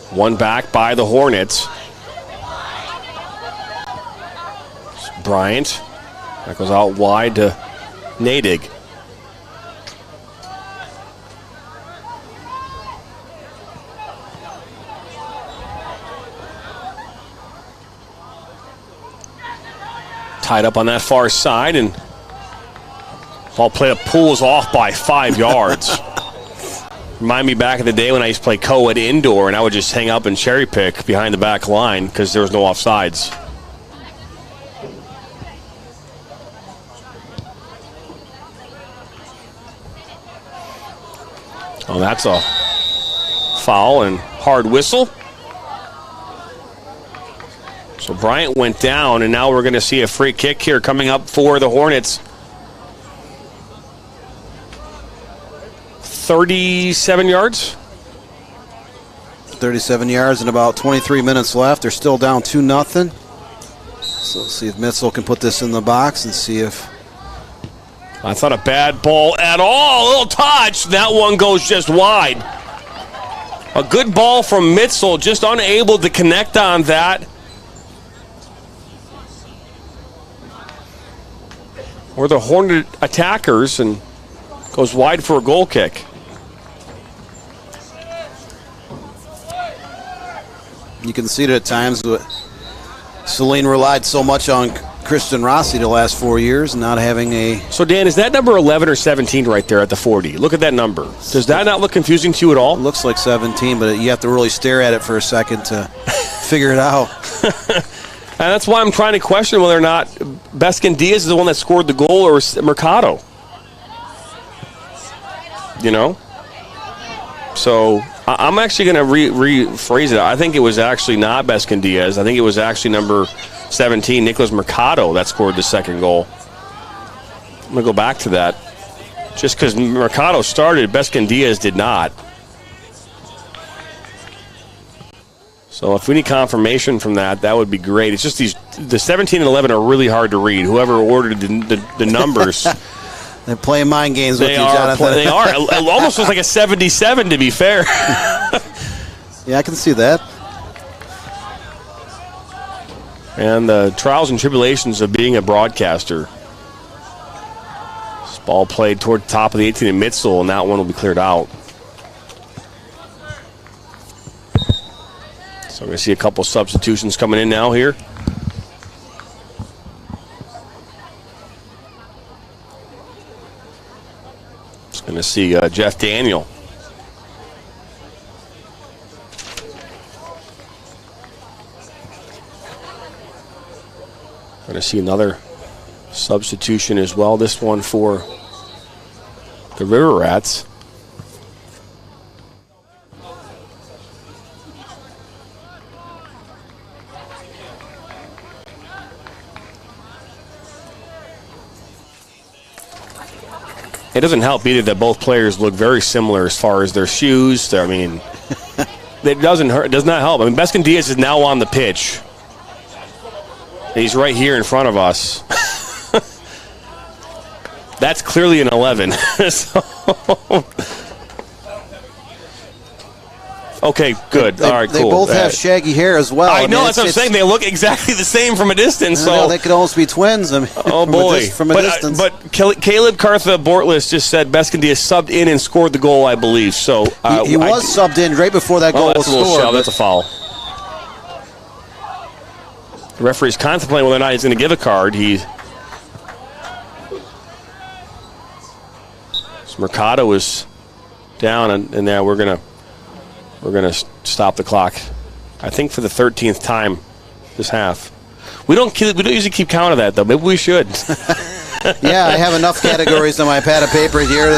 One back by the Hornets. Bryant. That goes out wide to Nadig. Tied up on that far side, and ball played up, pulls off by 5 yards. Remind me back in the day when I used to play co-ed indoor, and I would just hang up and cherry pick behind the back line because there was no offsides. Oh, that's a foul and hard whistle. So Bryant went down, and now we're going to see a free kick here coming up for the Hornets. 37 yards? 37 yards and about 23 minutes left. They're still down 2-0. So let's see if Mitzel can put this in the box and see if... I thought a bad ball at all. A little touch. That one goes just wide. A good ball from Mitzel, just unable to connect on that. Or the Hornet attackers, and goes wide for a goal kick. You can see it at times. Saline relied so much on Christian Rossi the last 4 years, not having a... So, Dan, is that number 11 or 17 right there at the 40? Look at that number. Does that not look confusing to you at all? It looks like 17, but you have to really stare at it for a second to figure it out. And that's why I'm trying to question whether or not Beskin Diaz is the one that scored the goal or Mercado. You know? So I'm actually going to rephrase it. I think it was actually not Beskin Diaz. I think it was actually number 17, Nicholas Mercado, that scored the second goal. I'm going to go back to that. Just because Mercado started, Beskin Diaz did not. So if we need confirmation from that, that would be great. It's just the 17 and 11 are really hard to read. Whoever ordered the numbers. They're playing mind games with you, Jonathan. They are. It almost looks like a 77, to be fair. Yeah, I can see that. And the trials and tribulations of being a broadcaster. This ball played toward the top of the 18 in Mitzel, and that one will be cleared out. So we're going to see a couple substitutions coming in now here. Just going to see Jeff Daniel. Going to see another substitution as well. This one for the River Rats. It doesn't help either that both players look very similar as far as their shoes. I mean, it doesn't hurt. It does not help. I mean, Beskin Diaz is now on the pitch. He's right here in front of us. That's clearly an 11. Okay, good. All right, cool. They both have shaggy hair as well. I know, that's what I'm saying. They look exactly the same from a distance. So they could almost be twins. I mean, oh, boy. From a distance. But Caleb Cartha-Bortles just said Beskin Diaz subbed in and scored the goal, I believe. So he was subbed in right before that goal was scored. That's a foul. The referee's contemplating whether or not he's going to give a card. Mercado is down, and now we're going to stop the clock. I think for the 13th time this half. We don't usually keep count of that, though. Maybe we should. Yeah, I have enough categories on my pad of paper here.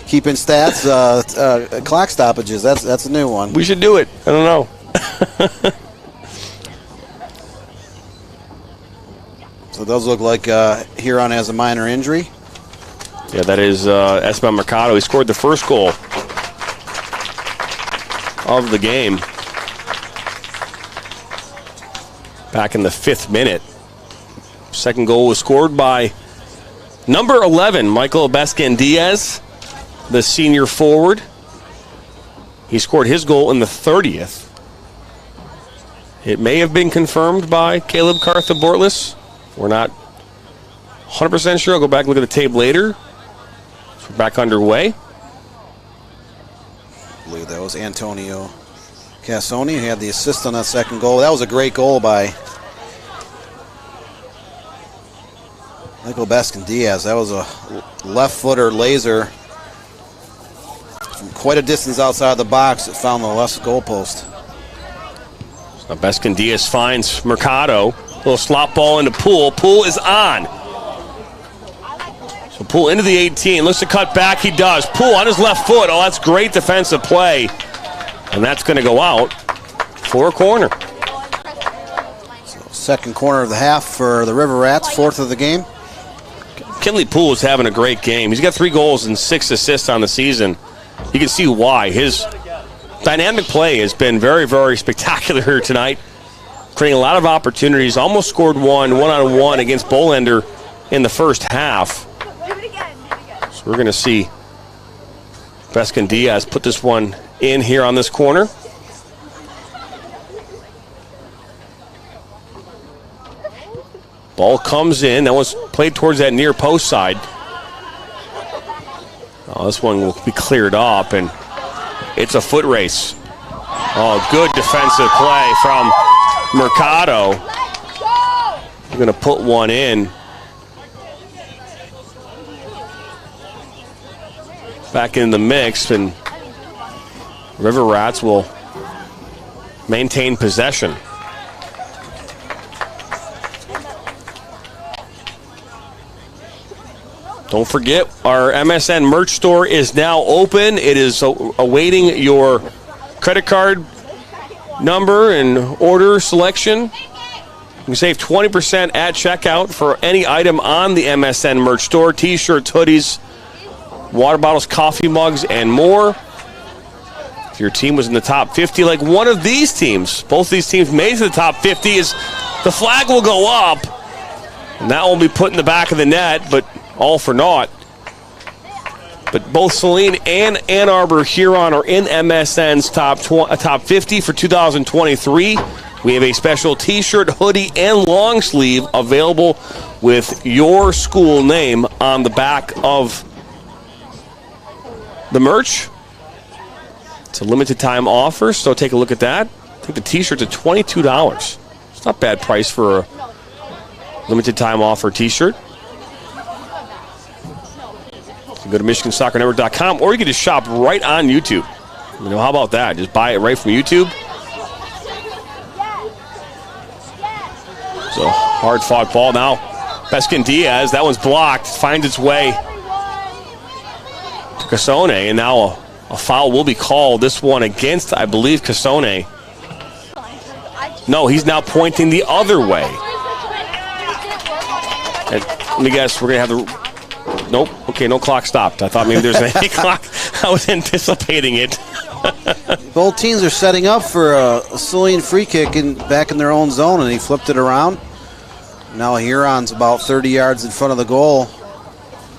Keeping stats, clock stoppages. That's a new one. We should do it. I don't know. So those look like Huron has a minor injury. Yeah, that is Esteban Mercado. He scored the first goal of the game back in the 5th minute. Second goal was scored by number 11, Michael Beskin Diaz, the senior forward. He scored his goal in the 30th. It may have been confirmed by Caleb Cartha-Bortles. We're not 100% sure. I'll go back and look at the tape later. So we're back underway. I believe that was Antonio Cassoni who had the assist on that second goal. That was a great goal by Michael Baskin-Diaz. That was a left-footer laser from quite a distance outside the box that found the left goal post. So Baskin-Diaz finds Mercado. Little slop ball into Poole. Poole is on. So Poole into the 18. Looks to cut back. He does. Poole on his left foot. Oh, that's great defensive play. And that's going to go out for a corner. So second corner of the half for the River Rats. Fourth of the game. Kinley Poole is having a great game. He's got 3 goals and 6 assists on the season. You can see why. His dynamic play has been very, very spectacular here tonight. Creating a lot of opportunities. Almost scored one-on-one against Bolender in the first half. So we're going to see Baskin-Diaz put this one in here on this corner. Ball comes in. That was played towards that near post side. Oh, this one will be cleared up, and it's a foot race. Oh, good defensive play from Mercado. You're going to put one in. Back in the mix, and River Rats will maintain possession. Don't forget, our MSN merch store is now open. It is awaiting your credit card number and order selection. You can save 20% at checkout for any item on the MSN merch store. T-shirts, hoodies, water bottles, coffee mugs, and more. If your team was in the top 50, like one of these teams, both these teams made it to the top 50, is the flag will go up. And that will be put in the back of the net, but all for naught. But both Saline and Ann Arbor Huron are in MSN's top 50 for 2023. We have a special T-shirt, hoodie, and long sleeve available with your school name on the back of the merch. It's a limited time offer, so take a look at that. I think the T-shirt's at $22. It's not a bad price for a limited time offer T-shirt. You can go to MichiganSoccerNetwork.com, or you can just shop right on YouTube. You know, how about that? Just buy it right from YouTube. So hard fought ball now. Baskin-Diaz, that one's blocked, finds its way to Cassone, and now a foul will be called. This one against, I believe, Cassone. No, he's now pointing the other way. And let me guess, we're going to have the... Nope. Okay, no clock stopped. I thought maybe there's an clock. I was anticipating it. Both teams are setting up for a Saline free kick back in their own zone, and he flipped it around. Now Huron's about 30 yards in front of the goal.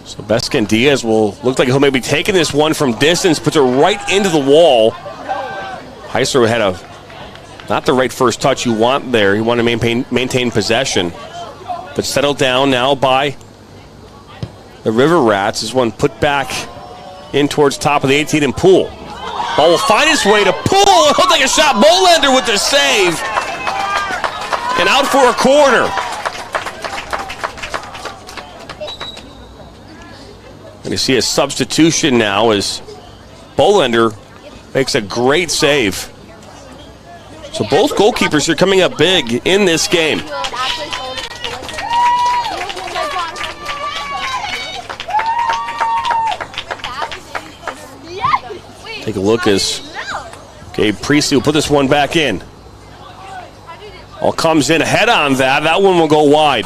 So Baskin-Diaz will look like he'll maybe taking this one from distance, puts it right into the wall. Heiser had not the right first touch you want there. He wanted to maintain possession. But settled down now by the River Rats. This one put back in towards top of the 18 and Poole. Ball will find its way to Poole. He'll take a shot. Bolender with the save. And out for a corner. And you see a substitution now as Bolender makes a great save. So both goalkeepers are coming up big in this game. Take a look as Gabe Priestley will put this one back in. All comes in ahead on that. That one will go wide.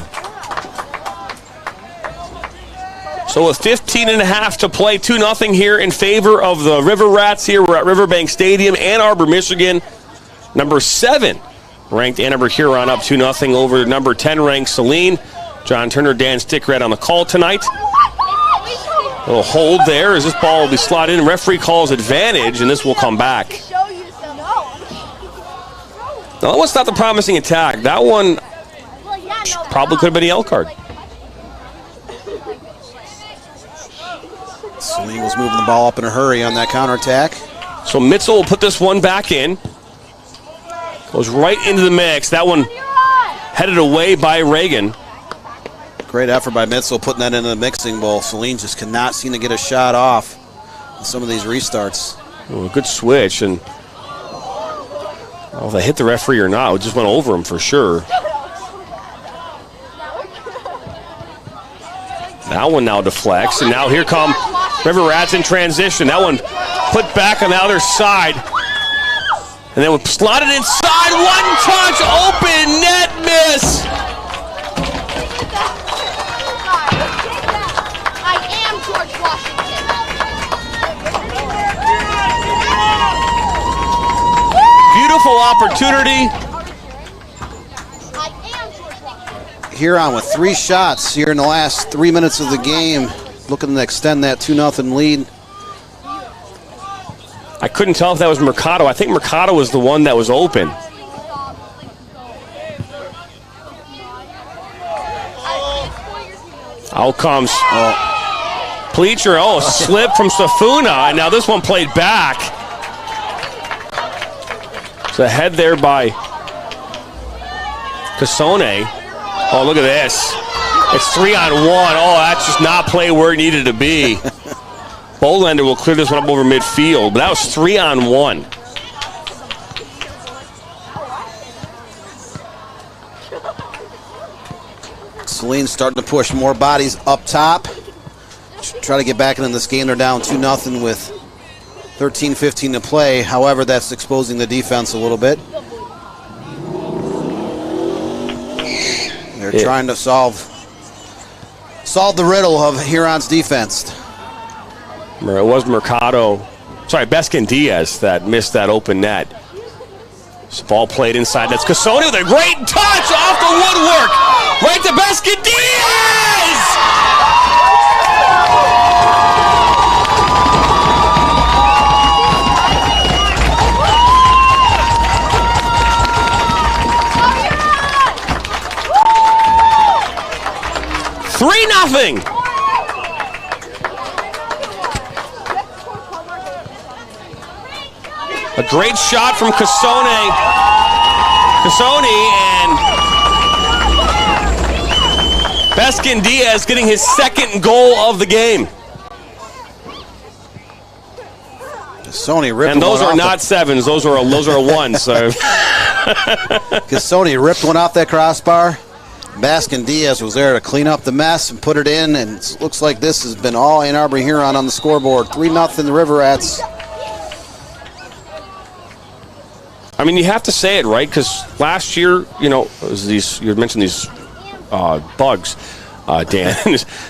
So with 15 and a half to play, 2-0 here in favor of the River Rats here. We're at Riverbank Stadium, Ann Arbor, Michigan. Number 7 ranked Ann Arbor Huron up 2-0 over number 10 ranked Saline. John Turner, Dan Stickrat on the call tonight. A little hold there as this ball will be slotted in. Referee calls advantage, and this will come back. No, that was not the promising attack. That one Probably could have been a yellow card. Saline was moving the ball up in a hurry on that counterattack. So Mitzel will put this one back in. Goes right into the mix. That one headed away by Reagan. Great effort by Mitzel putting that into the mixing bowl. Saline just cannot seem to get a shot off on some of these restarts. Oh, a good switch, and if they hit the referee or not, it just went over him for sure. That one now deflects, and now here come River Rats in transition. That one put back on the other side. And then slotted inside, one touch, open, net miss. I am George Washington. Beautiful opportunity. Huron with 3 shots here in the last 3 minutes of the game, looking to extend that 2-0 lead. I couldn't tell if that was Mercado. I think Mercado was the one that was open. Out comes Pleacher. Oh, a slip from Safuna. And now this one played back. It's a head there by Cassone. Oh, look at this. It's 3-on-1. Oh, that's just not play where it needed to be. Bolander will clear this one up over midfield, but that was 3-on-1. Saline starting to push more bodies up top. Try to get back into this game. They're down 2-0 with 13-15 to play. However, that's exposing the defense a little bit. They're trying to solve the riddle of Huron's defense. It was Mercado, Beskin Diaz that missed that open net. This ball played inside. That's Cassone with a great touch off the woodwork. Right to Beskin Diaz! $3-0. A great shot from Cassone. And Beskin Diaz getting his second goal of the game. Cassone ripped and those are not sevens; those are ones. So Cassone ripped one off that crossbar. Baskin Diaz was there to clean up the mess and put it in, and it looks like this has been all Ann Arbor Huron on the scoreboard. 3-0 the River Rats. I mean, you have to say it, right? Because last year, you mentioned these bugs, Dan.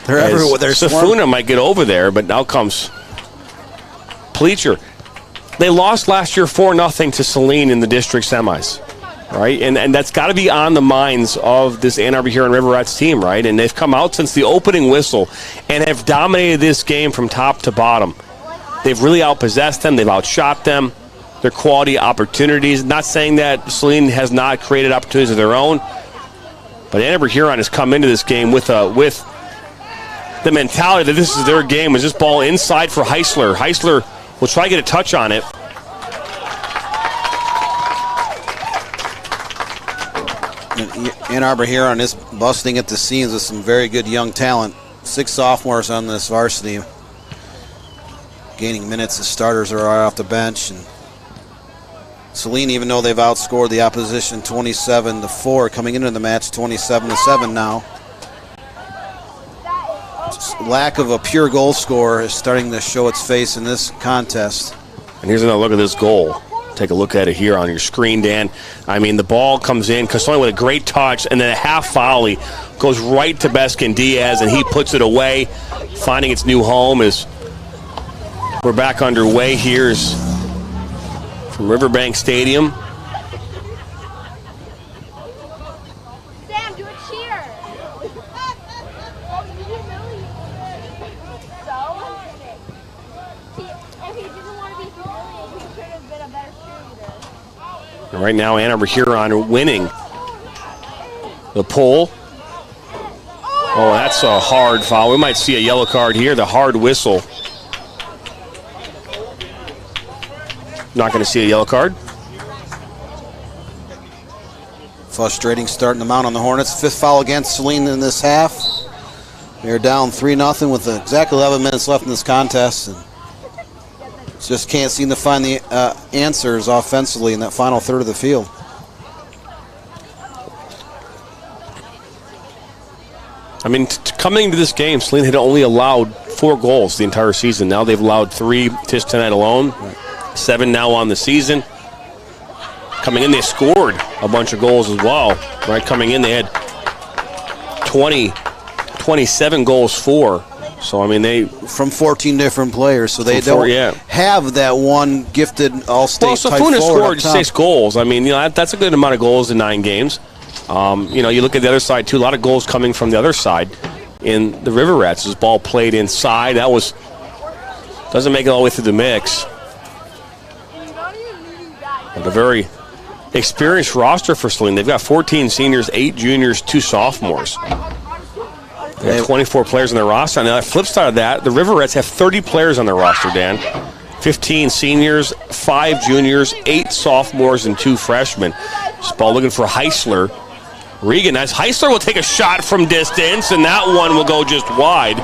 They're everywhere. They're Safuna might get over there, but now comes Pleacher. They lost last year 4-0 to Saline in the district semis, right? And that's got to be on the minds of this Ann Arbor Huron River Rats team, right? And they've come out since the opening whistle and have dominated this game from top to bottom. They've really outpossessed them. They've outshot them. Their quality opportunities. Not saying that Saline has not created opportunities of their own, but Ann Arbor Huron has come into this game with the mentality that this is their game. Is this ball inside for Heisler? Heisler will try to get a touch on it. Ann Arbor Huron is busting at the seams with some very good young talent. 6 sophomores on this varsity, gaining minutes as starters or right off the bench. And Saline, even though they've outscored the opposition 27-4, coming into the match 27-7 now. Just lack of a pure goal scorer is starting to show its face in this contest. And here's another look at this goal. Take a look at it here on your screen, Dan. I mean, the ball comes in, Cassone with a great touch, and then a half volley goes right to Beskin Diaz, and he puts it away, finding its new home as we're back underway. Here's from Riverbank Stadium. Sam, do a cheer. If he didn't want to be humiliated, he could have been a better cheerleader. And right now, Ann Arbor Huron are winning the poll Oh, that's a hard foul. We might see a yellow card here, the hard whistle. Not going to see a yellow card. Frustrating starting them out on the Hornets. 5th foul against Saline in this half. They're down 3-0 with exactly 11 minutes left in this contest. And just can't seem to find the answers offensively in that final third of the field. I mean, coming into this game, Saline had only allowed 4 goals the entire season. Now they've allowed 3 just tonight alone. Right. 7 now on the season. Coming in, they scored a bunch of goals as well. Right, coming in, they had 27 goals for. So, I mean, they... From 14 different players, so they don't have that one gifted all-state type forward. Well, Safuna scored 6 goals. I mean, you know, that's a good amount of goals in 9 games. You know, you look at the other side, too. A lot of goals coming from the other side in the River Rats. This ball played inside. That was... Doesn't make it all the way through the mix. But a very experienced roster for Saline. They've got 14 seniors, 8 juniors, 2 sophomores. They have 24 players on their roster. And on the flip side of that, the River Rats have 30 players on their roster, Dan. 15 seniors, 5 juniors, 8 sophomores, and 2 freshmen. This ball looking for Heisler. Regan, as Heisler will take a shot from distance, and that one will go just wide.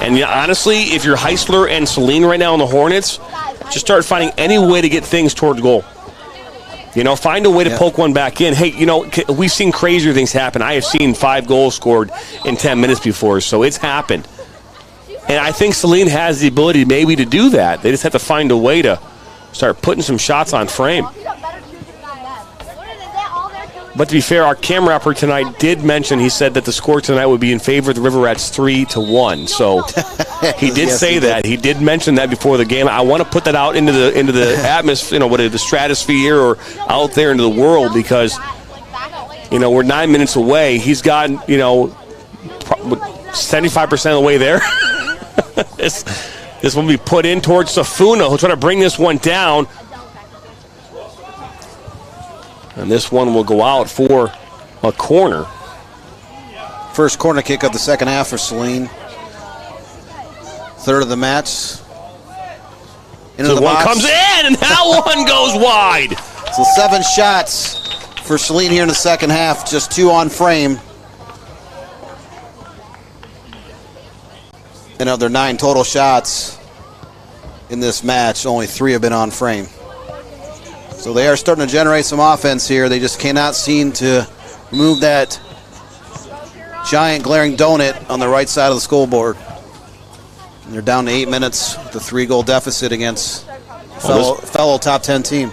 And honestly, if you're Heisler and Saline right now on the Hornets, just start finding any way to get things towards goal. You know, find a way to poke one back in. Hey, you know, we've seen crazier things happen. I have seen 5 goals scored in 10 minutes before, so it's happened. And I think Saline has the ability maybe to do that. They just have to find a way to start putting some shots on frame. But to be fair, our camera operator tonight did mention, he said that the score tonight would be in favor of the River Rats 3-1. So he did say that. He did mention that before the game. I want to put that out into the atmosphere, you know, the stratosphere or out there into the world, because, you know, we're 9 minutes away. He's got, you know, 75% of the way there. This will be put in towards Safuna. He'll try to bring this one down. And this one will go out for a corner. First corner kick of the second half for Saline. Third of the match. Into the one box. Comes in, and that one goes wide. So 7 shots for Saline here in the second half, just 2 on frame. And of their 9 total shots in this match, only 3 have been on frame. So they are starting to generate some offense here. They just cannot seem to remove that giant glaring donut on the right side of the scoreboard. And they're down to 8 minutes with a 3-goal deficit against fellow top 10 team.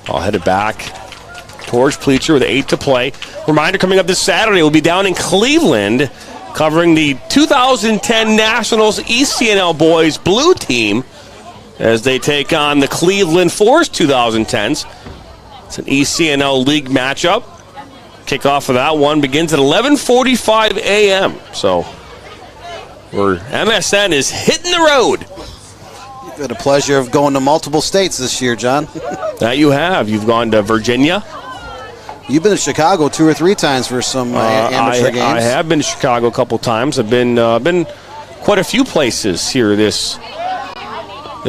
I'll head it back towards Pleacher with 8 to play. Reminder, coming up this Saturday, we'll be down in Cleveland covering the 2010 Nationals ECNL boys blue team as they take on the Cleveland Forest 2010s. It's an ECNL league matchup. Kickoff of that one begins at 11:45 a.m. So MSN is hitting the road. You've had the pleasure of going to multiple states this year, John. That you have. You've gone to Virginia. You've been to Chicago 2 or 3 times for some amateur games. I have been to Chicago a couple times. I've been quite a few places here this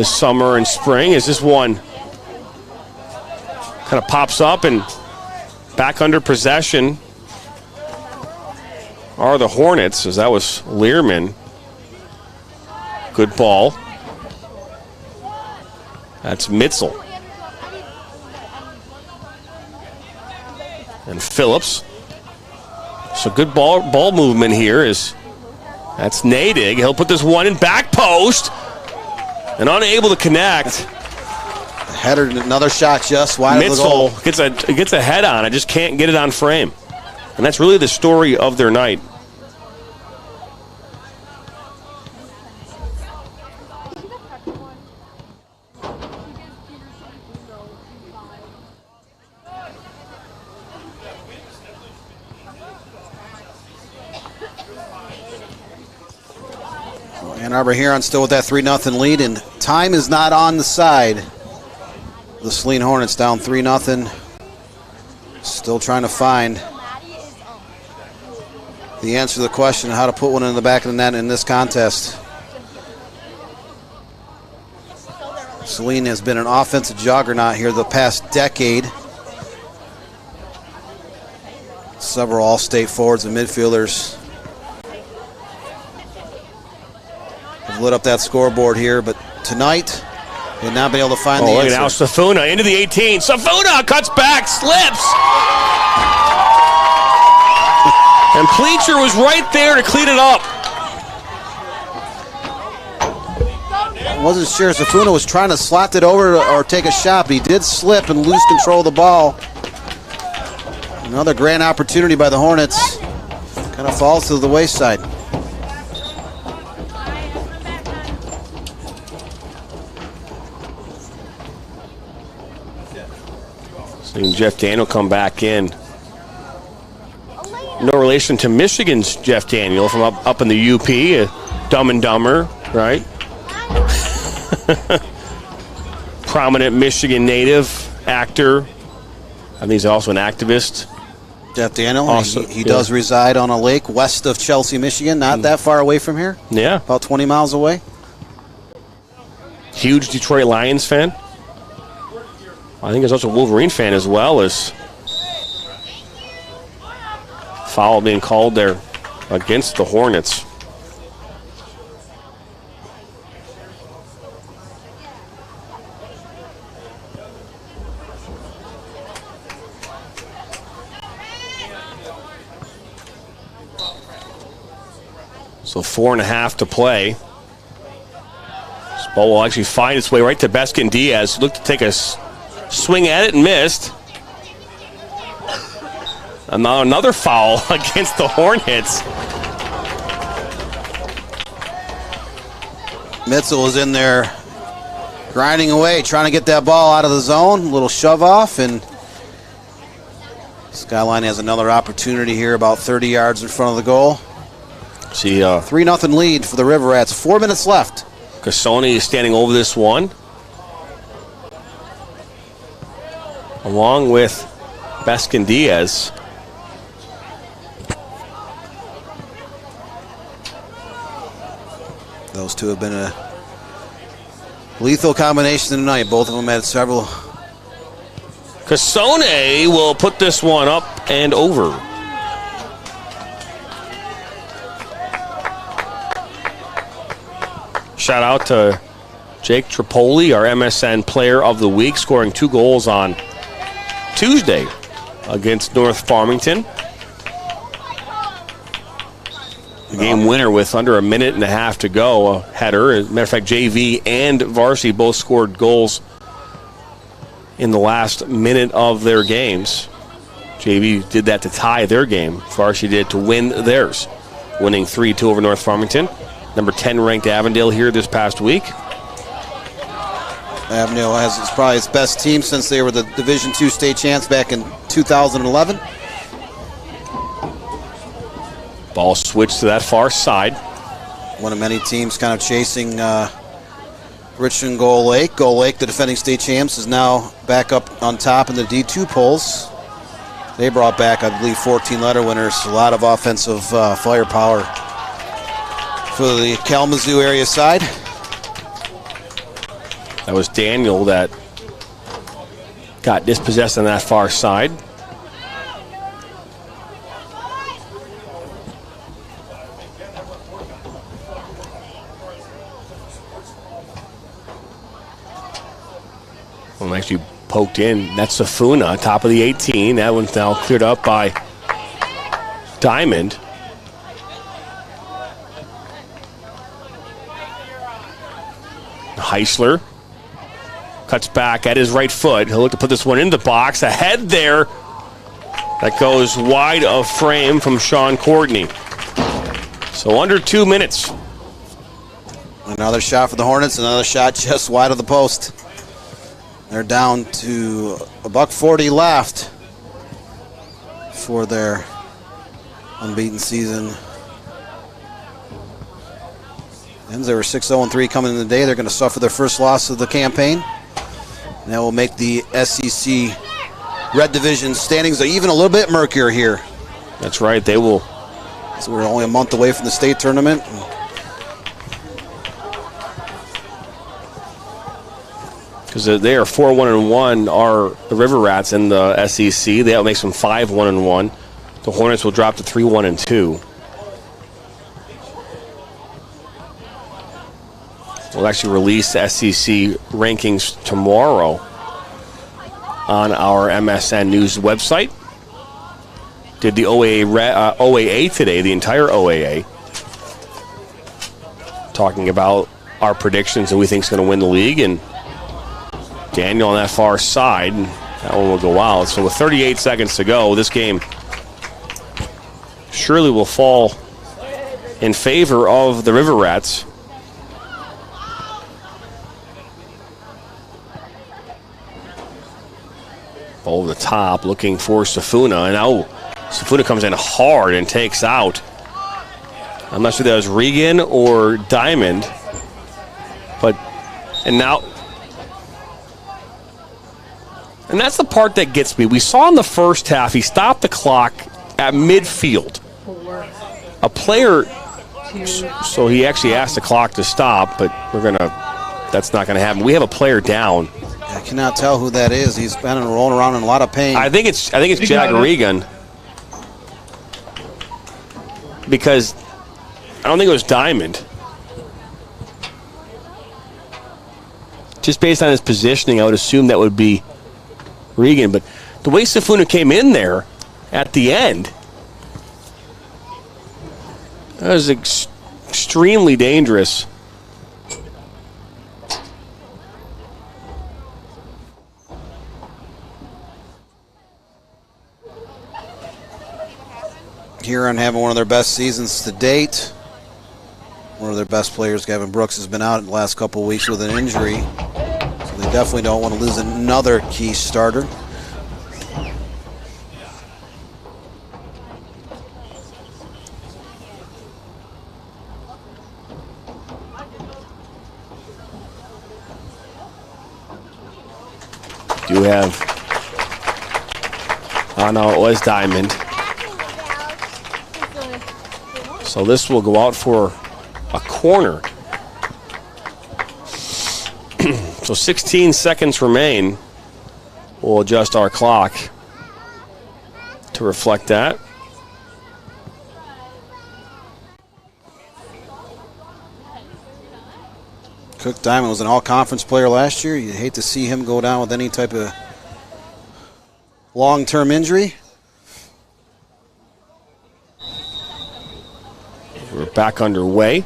summer and spring, as this one kind of pops up, and back under possession are the Hornets, as that was Learman. Good ball. That's Mitzel. And Phillips. So good ball movement here. That's Nadig. He'll put this one in back post. And unable to connect. Header, another shot just wide of the goal. Mitzel gets a head on. I just can't get it on frame. And that's really the story of their night. Ann Arbor Huron still with that 3-0 lead, and time is not on the side. The Saline Hornets down 3-0. Still trying to find the answer to the question of how to put one in the back of the net in this contest. Saline has been an offensive juggernaut here the past decade. Several all-state forwards and midfielders have lit up that scoreboard here, but tonight they've not been able to find the answer. Look at now, Safuna into the 18. Safuna cuts back, slips. And Pleacher was right there to clean it up. I wasn't sure if Safuna was trying to slot it over or take a shot, but he did slip and lose control of the ball. Another grand opportunity by the Hornets. Kind of falls to the wayside. Seeing Jeff Daniel come back in. No relation to Michigan's Jeff Daniel from up in the UP, Dumb and Dumber, right? Prominent Michigan native, actor. I think he's also an activist. Jeff Daniel, also, he does reside on a lake west of Chelsea, Michigan, not that far away from here. Yeah. About 20 miles away. Huge Detroit Lions fan. I think he's also a Wolverine fan as well. As foul being called there against the Hornets. So 4.5 to play. This ball will actually find its way right to Beskin Diaz. Looked to take a swing at it and missed. And now another foul against the Hornets. Mitzel is in there grinding away, trying to get that ball out of the zone. A little shove off, and Skyline has another opportunity here about 30 yards in front of the goal. See, 3-0 lead for the River Rats. 4 minutes left. Cassoni is standing over this one, along with Beskin Diaz. Those two have been a lethal combination tonight. Both of them had several. Cassoni will put this one up and over. Shout out to Jake Tripoli, our MSN Player of the Week, scoring 2 goals on Tuesday against North Farmington. The game winner with under 1.5 minutes to go. A header. As a matter of fact, JV and varsity both scored goals in the last minute of their games. JV did that to tie their game. Varsity did to win theirs, winning 3-2 over North Farmington. Number 10 ranked Avondale here this past week. Avondale has probably its best team since they were the Division II state champs back in 2011. Ball switched to that far side. One of many teams kind of chasing Richmond Gold Lake. Gold Lake, the defending state champs, is now back up on top in the D2 polls. They brought back, I believe, 14 letter winners. A lot of offensive firepower for the Kalamazoo area side. That was Daniel that got dispossessed on that far side. Well, actually poked in. That's Safuna, top of the 18. That one's now cleared up by Diamond. Heisler cuts back at his right foot. He'll look to put this one in the box. Ahead there. That goes wide of frame from Sean Courtney. So under 2 minutes. Another shot for the Hornets. Another shot just wide of the post. They're down to $1.40 left for their unbeaten season. And they were 6-0-3 coming in the day. They're going to suffer their first loss of the campaign. And that will make the SEC Red Division standings even a little bit murkier here. That's right. They will So we're only a month away from the state tournament. Because they are 4-1-1, are the River Rats in the SEC. That makes them 5-1-1. The Hornets will drop to 3-1-2. We'll actually release the SEC rankings tomorrow on our MSN News website. Did the OAA today, the entire OAA, talking about our predictions and we think is going to win the league. And Daniel on that far side, that one will go out. So with 38 seconds to go, this game surely will fall in favor of the River Rats. Over the top, looking for Safuna. And now Safuna comes in hard and takes out. I'm not sure that was Regan or Diamond. And that's the part that gets me. We saw in the first half, he stopped the clock at midfield. A player, so he actually asked the clock to stop, but that's not going to happen. We have a player down. I cannot tell who that is. He's been rolling around in a lot of pain. I think it's Jack Regan. Because I don't think it was Diamond. Just based on his positioning, I would assume that would be Regan. But the way Safuna came in there at the end, that was extremely dangerous. Huron having one of their best seasons to date. One of their best players, Gavin Brooks, has been out in the last couple of weeks with an injury. So they definitely don't want to lose another key starter. Do have... Oh, no, it was Diamond. So this will go out for a corner. So 16 seconds remain. We'll adjust our clock to reflect that. Cook Diamond was an all-conference player last year. You'd hate to see him go down with any type of long-term injury. We're back underway.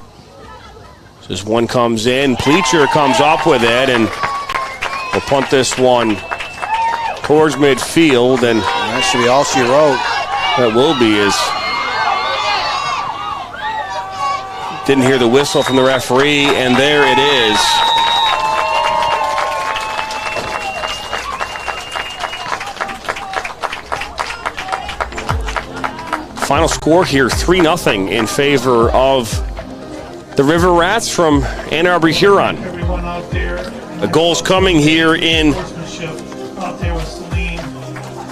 So as one comes in, Pleacher comes up with it, and we'll punt this one towards midfield. And that should be all she wrote. That will be. Didn't hear the whistle from the referee, and there it is. Final score here, 3-0 in favor of the River Rats from Ann Arbor Huron. The goal's coming here in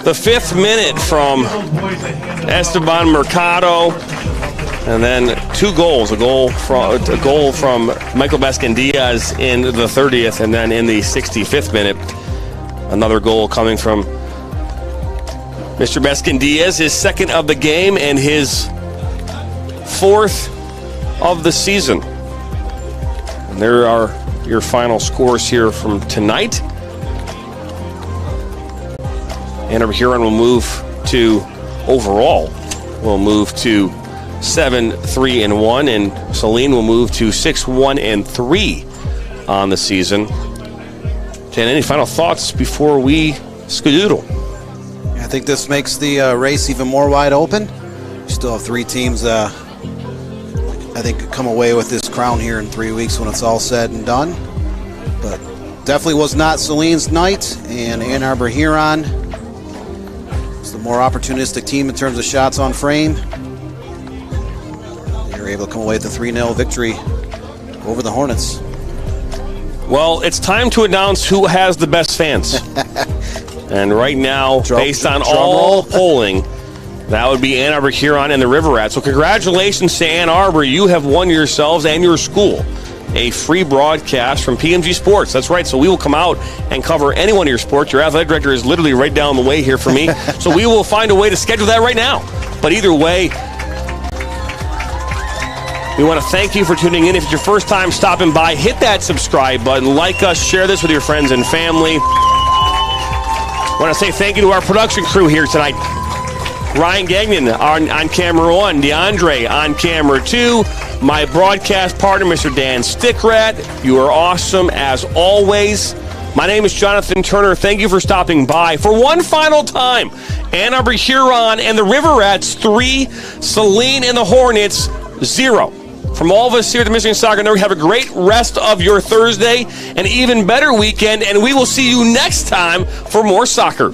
the 5th minute from Esteban Mercado, and then 2 goals. A goal from Michael Beskin-Diaz in the 30th, and then in the 65th minute, another goal coming from Mr. Beskin-Diaz, his 2nd of the game and his 4th of the season. And there are your final scores here from tonight. Ann Arbor Huron will move to, overall, will move to 7-3-1, and Saline will move to 6-1-3 on the season. Jan, any final thoughts before we skedoodle? I think this makes the race even more wide open. We still have 3 teams, I think, come away with this crown here in 3 weeks when it's all said and done. But definitely was not Saline's night, and Ann Arbor Huron is the more opportunistic team in terms of shots on frame. They were able to come away with a 3-0 victory over the Hornets. Well, it's time to announce who has the best fans. And right now, based on all polling, That would be Ann Arbor Huron and the River Rats. So congratulations to Ann Arbor. You have won yourselves and your school a free broadcast from PMG Sports. That's right. So we will come out and cover any one of your sports. Your athletic director is literally right down the way here for me. So we will find a way to schedule that right now. But either way, we want to thank you for tuning in. If it's your first time stopping by, hit that subscribe button. Like us. Share this with your friends and family. I want to say thank you to our production crew here tonight. Ryan Gagnon on camera 1, DeAndre on camera 2, my broadcast partner, Mr. Dan Stickrat. You are awesome as always. My name is Jonathan Turner. Thank you for stopping by. For one final time, Ann Arbor Huron and the River Rats 3, Saline and the Hornets 0. From all of us here at the Michigan Soccer Network, have a great rest of your Thursday, an even better weekend, and we will see you next time for more soccer.